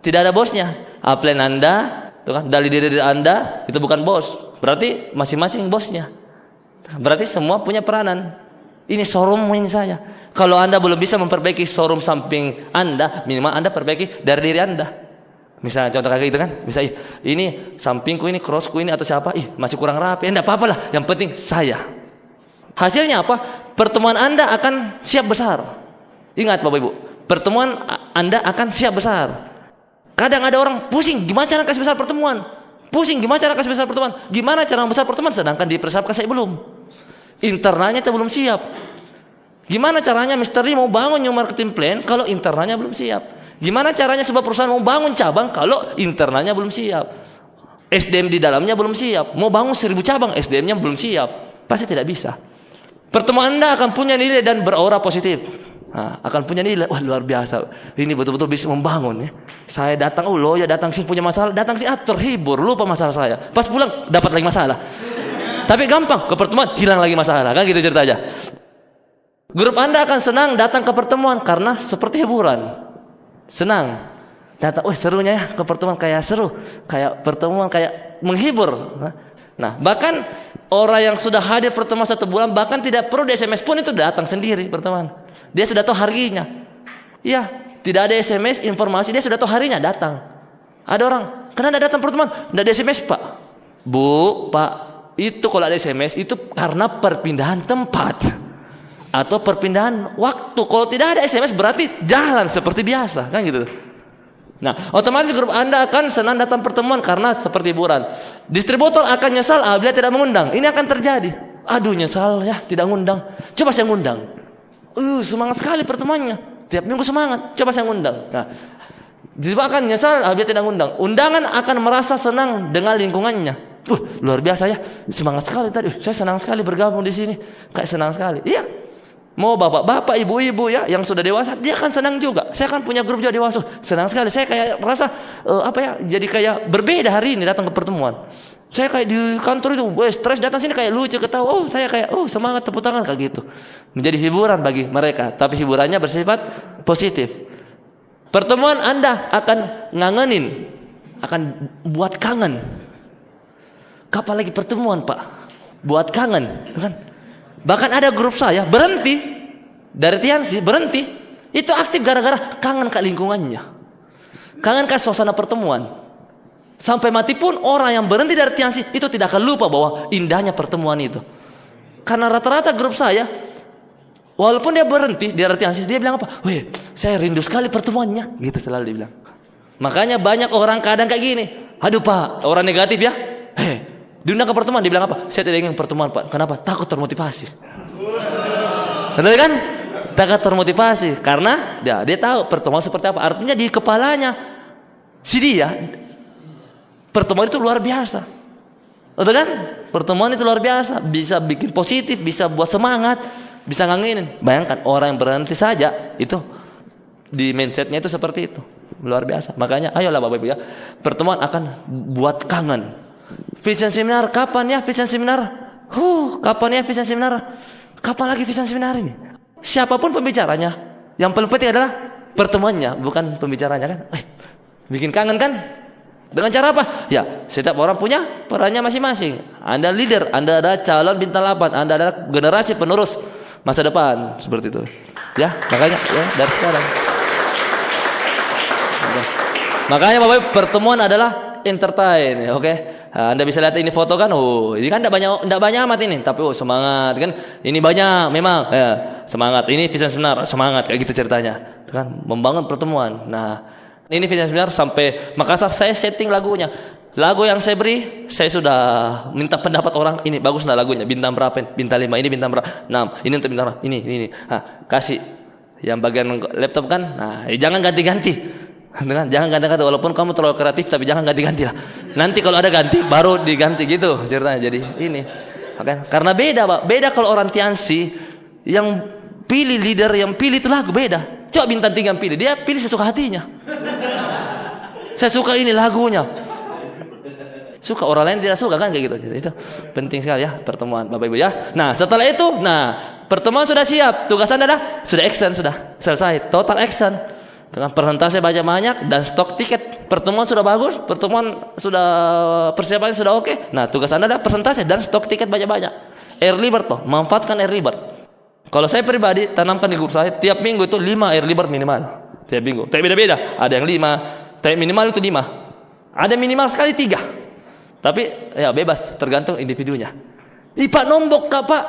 Tidak ada bosnya. Upline Anda, itu kan, dari diri Anda itu bukan bos. Berarti masing-masing bosnya. Berarti semua punya peranan. Ini showroom ini saya. Kalau Anda belum bisa memperbaiki showroom samping Anda, minimal Anda perbaiki dari diri Anda. Misalnya contoh kayak gitu kan, misalnya ini sampingku ini, crossku ini atau siapa, masih kurang rapi. Enggak apa-apa lah, yang penting saya. Hasilnya apa? Pertemuan Anda akan siap besar. Ingat Bapak Ibu, pertemuan Anda akan siap besar. Kadang ada orang pusing, gimana cara kasih besar pertemuan? Pusing, gimana cara kasih besar pertemuan? Gimana cara besar pertemuan? Sedangkan dipersiapkan saya belum. Internalnya itu belum siap. Gimana caranya misteri mau bangun new marketing plan kalau internalnya belum siap? Gimana caranya sebuah perusahaan mau bangun cabang kalau internalnya belum siap? SDM di dalamnya belum siap. Mau bangun 1000 cabang, SDM-nya belum siap. Pasti tidak bisa. Pertemuan Anda akan punya nilai dan beraura positif. Nah, akan punya nilai, wah luar biasa. Ini betul-betul bisa membangun ya. Saya datang, ya datang sih punya masalah, datang sih terhibur, lupa masalah saya. Pas pulang dapat lagi masalah. Tapi gampang, ke pertemuan hilang lagi masalah, kan gitu ceritanya. Grup Anda akan senang datang ke pertemuan karena seperti hiburan. Senang. Datang, serunya ya ke pertemuan, kayak seru. Kayak pertemuan kayak menghibur. Nah, bahkan orang yang sudah hadir pertemuan 1 bulan bahkan tidak perlu di SMS pun itu datang sendiri pertemuan. Dia sudah tahu harinya. Iya, tidak ada SMS informasi, dia sudah tahu harinya datang. Ada orang, kenapa datang pertemuan? Tidak ada SMS, Pak. Bu, Pak, itu kalau ada SMS itu karena perpindahan tempat atau perpindahan waktu. Kalau tidak ada SMS berarti jalan seperti biasa, kan gitu. Nah, otomatis grup Anda akan senang datang pertemuan karena seperti hiburan. Distributor akan nyesal bila tidak mengundang. Ini akan terjadi. Aduh, nyesal ya tidak ngundang. Coba saya ngundang. Semangat sekali pertemuannya. Tiap minggu semangat. Coba saya ngundang. Nah, akan nyesal bila tidak ngundang. Undangan akan merasa senang dengan lingkungannya. Luar biasa ya. Semangat sekali tadi. Saya senang sekali bergabung di sini. Kayak senang sekali. Iya. Mau bapak-bapak, ibu-ibu ya yang sudah dewasa, dia akan senang juga. Saya kan punya grup juga dewasa, senang sekali. Saya kayak merasa jadi kayak berbeda hari ini datang ke pertemuan. Saya kayak di kantor itu, stres, datang sini kayak lucu, ketawa. Saya kayak semangat, tepuk tangan kayak gitu. Menjadi hiburan bagi mereka, tapi hiburannya bersifat positif. Pertemuan Anda akan ngangenin, akan buat kangen. Kapan lagi pertemuan, Pak? Buat kangen, kan? Bahkan ada grup saya berhenti dari Tiansi, berhenti. Itu aktif gara-gara kangen ke lingkungannya. Kangen ke suasana pertemuan. Sampai mati pun orang yang berhenti dari Tiansi itu tidak akan lupa bahwa indahnya pertemuan itu. Karena rata-rata grup saya, walaupun dia berhenti dari Tiansi, dia bilang apa? Saya rindu sekali pertemuannya. Gitu selalu dia bilang. Makanya banyak orang kadang kayak gini. Aduh Pak, orang negatif ya. Diundang ke pertemuan, dia bilang apa? Saya tidak ingin pertemuan, Pak. Kenapa? Takut termotivasi. Betul kan? Takut termotivasi. Karena dia tahu pertemuan seperti apa. Artinya di kepalanya si dia, pertemuan itu luar biasa. Betul kan? Pertemuan itu luar biasa. Bisa bikin positif, bisa buat semangat, bisa ngangenin. Bayangkan orang yang berhenti saja, itu di mindsetnya itu seperti itu. Luar biasa. Makanya ayolah Bapak Ibu ya. Pertemuan akan buat kangen. Vision seminar, kapan ya vision seminar? Kapan ya vision seminar? Kapan lagi vision seminar ini? Siapapun pembicaranya, yang paling penting adalah pertemuannya, bukan pembicaranya kan? Bikin kangen kan? Dengan cara apa? Ya, setiap orang punya perannya masing-masing. Anda leader, Anda adalah calon bintang 8, Anda adalah generasi penerus masa depan, seperti itu. Ya, makanya ya dari sekarang. Makanya Bapak Ibu, pertemuan adalah entertain, oke? Anda bisa lihat ini foto kan, ini kan tidak banyak amat ini, tapi semangat kan, ini banyak memang, ya, semangat. Ini vision seminar, semangat kayak gitu ceritanya, kan membangun pertemuan. Nah, ini vision seminar sampai Makassar saya setting lagunya, lagu yang saya beri, saya sudah minta pendapat orang, ini bagus nggak lagunya, bintang berapa, bintang 5, ini bintang berapa, 6, ini untuk bintang berapa, ini, kasih yang bagian laptop kan, jangan ganti-ganti. Jangan ganti-ganti, walaupun kamu terlalu kreatif tapi jangan ganti-ganti lah. Nanti kalau ada ganti baru diganti gitu ceritanya. Jadi ini karena beda Pak. Beda kalau orang Tiansi yang pilih leader, yang pilih itu lagu beda. Coba bintang 3 yang pilih, dia pilih sesuka hatinya. Saya suka ini lagunya. Suka, orang lain tidak suka kan kayak gitu. Itu penting sekali ya pertemuan Bapak Ibu ya. Nah, setelah itu, pertemuan sudah siap. Tugas Anda sudah action, sudah selesai. Total action. Dengan persentase banyak dan stok tiket. Pertemuan sudah bagus, pertemuan sudah persiapannya sudah oke. Nah, tugas Anda persentase dan stok tiket banyak-banyak. Early bird toh, manfaatkan early bird. Kalau saya pribadi tanamkan di grup saya tiap minggu itu 5 early bird minimal. Tiap minggu. Tapi beda-beda. Ada yang 5, tapi minimal itu 5. Ada minimal sekali 3. Tapi ya bebas, tergantung individunya. Pak nombok Kak Pak.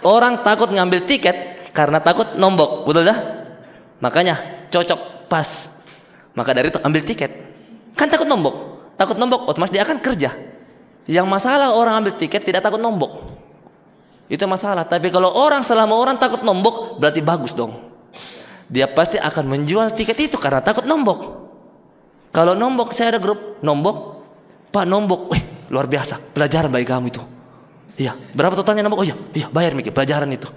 Orang takut ngambil tiket karena takut nombok, betul dah? Makanya cocok pas. Maka dari itu ambil tiket. Kan takut nombok. Takut nombok otomatis dia akan kerja. Yang masalah orang ambil tiket tidak takut nombok. Itu masalah. Tapi kalau selama orang takut nombok, berarti bagus dong. Dia pasti akan menjual tiket itu karena takut nombok. Kalau nombok, saya ada grup nombok. Pak nombok, luar biasa. Pelajaran bagi kamu itu. Iya, berapa totalnya nombok? Oh iya, bayar Miki, pelajaran itu.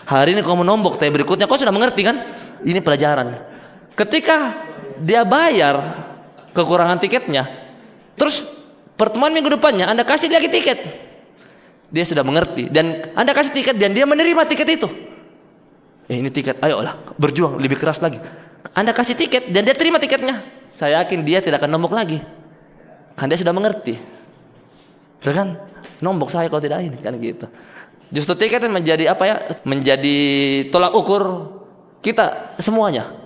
Hari ini kamu nombok, tapi berikutnya kau sudah mengerti kan? Ini pelajaran. Ketika dia bayar kekurangan tiketnya, terus pertemuan minggu depannya Anda kasih lagi tiket, dia sudah mengerti dan Anda kasih tiket dan dia menerima tiket itu. Ini tiket, ayolah berjuang lebih keras lagi. Anda kasih tiket dan dia terima tiketnya, saya yakin dia tidak akan nombok lagi, kan dia sudah mengerti. Kan nombok saya kalau tidak ini kan gitu. Justru tiket menjadi menjadi tolak ukur kita semuanya.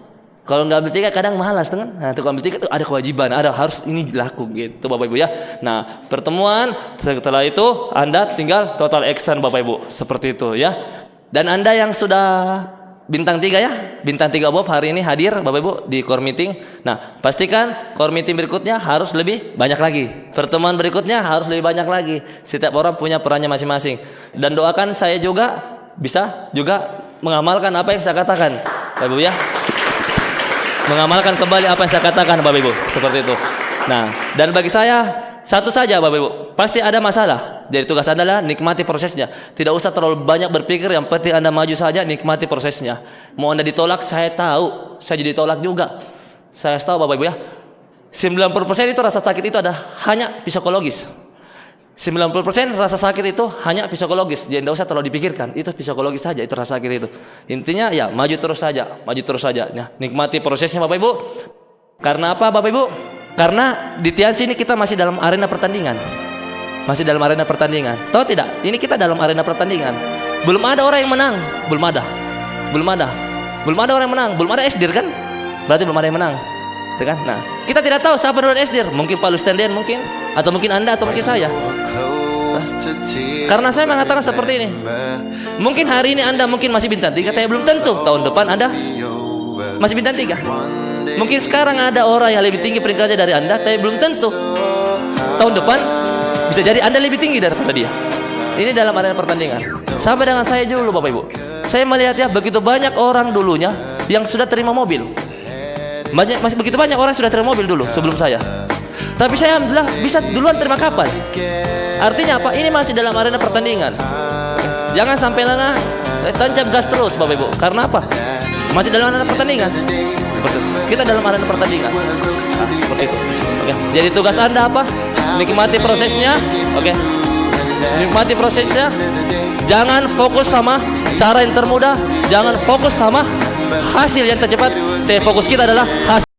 Kalau nggak ambil tiket kadang malas kan. Nah, kalau ambil tiket ada kewajiban, harus ini dilaku gitu Bapak Ibu ya. Nah, pertemuan setelah itu Anda tinggal total action Bapak Ibu, seperti itu ya. Dan Anda yang sudah bintang 3 ya, bintang 3 Bob hari ini hadir Bapak Ibu di core meeting. Nah, pastikan core meeting berikutnya harus lebih banyak lagi. Pertemuan berikutnya harus lebih banyak lagi. Setiap orang punya perannya masing-masing. Dan doakan saya juga bisa juga mengamalkan apa yang saya katakan Bapak Ibu ya. Mengamalkan kembali apa yang saya katakan Bapak Ibu, seperti itu. Nah, dan bagi saya satu saja Bapak Ibu, pasti ada masalah. Jadi tugas Anda adalah nikmati prosesnya. Tidak usah terlalu banyak berpikir, yang penting Anda maju saja, nikmati prosesnya. Mau Anda ditolak, saya tahu, saya jadi tolak juga. Saya tahu Bapak Ibu ya. 90% itu rasa sakit itu hanya psikologis. 90% rasa sakit itu hanya psikologis. Jadi tidak usah terlalu dipikirkan. Itu psikologis saja, itu rasa sakit itu. Intinya ya maju terus saja, maju terus saja. Nah, nikmati prosesnya Bapak Ibu. Karena apa Bapak Ibu? Karena di Tiansi ini kita masih dalam arena pertandingan. Masih dalam arena pertandingan. Tahu tidak? Ini kita dalam arena pertandingan. Belum ada orang yang menang. Belum ada. Belum ada. Belum ada orang yang menang. Belum ada SDIR kan? Berarti belum ada yang menang. Itu kan? Nah, kita tidak tahu siapa duluan SDIR. Mungkin Pak Lustendian mungkin, atau mungkin Anda, atau mungkin saya. Nah, karena saya mengatakan seperti ini. Mungkin hari ini Anda mungkin masih bintang 3, tapi belum tentu tahun depan Anda masih bintang 3. Mungkin sekarang ada orang yang lebih tinggi peringkatnya dari Anda, tapi belum tentu tahun depan bisa jadi Anda lebih tinggi daripada dia. Ini dalam arena pertandingan. Sampai dengan saya dulu Bapak Ibu, saya melihat ya begitu banyak orang dulunya yang sudah terima mobil. Masih begitu banyak orang sudah terima mobil dulu sebelum saya. Tapi saya alhamdulillah bisa duluan terima kapal. Artinya apa? Ini masih dalam arena pertandingan. Jangan sampai lengah, tancap gas terus Bapak Ibu. Karena apa? Masih dalam arena pertandingan. Seperti itu. Kita dalam arena pertandingan. Nah, seperti itu. Oke. Jadi tugas Anda apa? Nikmati prosesnya. Oke. Nikmati prosesnya. Jangan fokus sama cara yang termudah. Jangan fokus sama hasil yang tercepat. Fokus kita adalah hasil.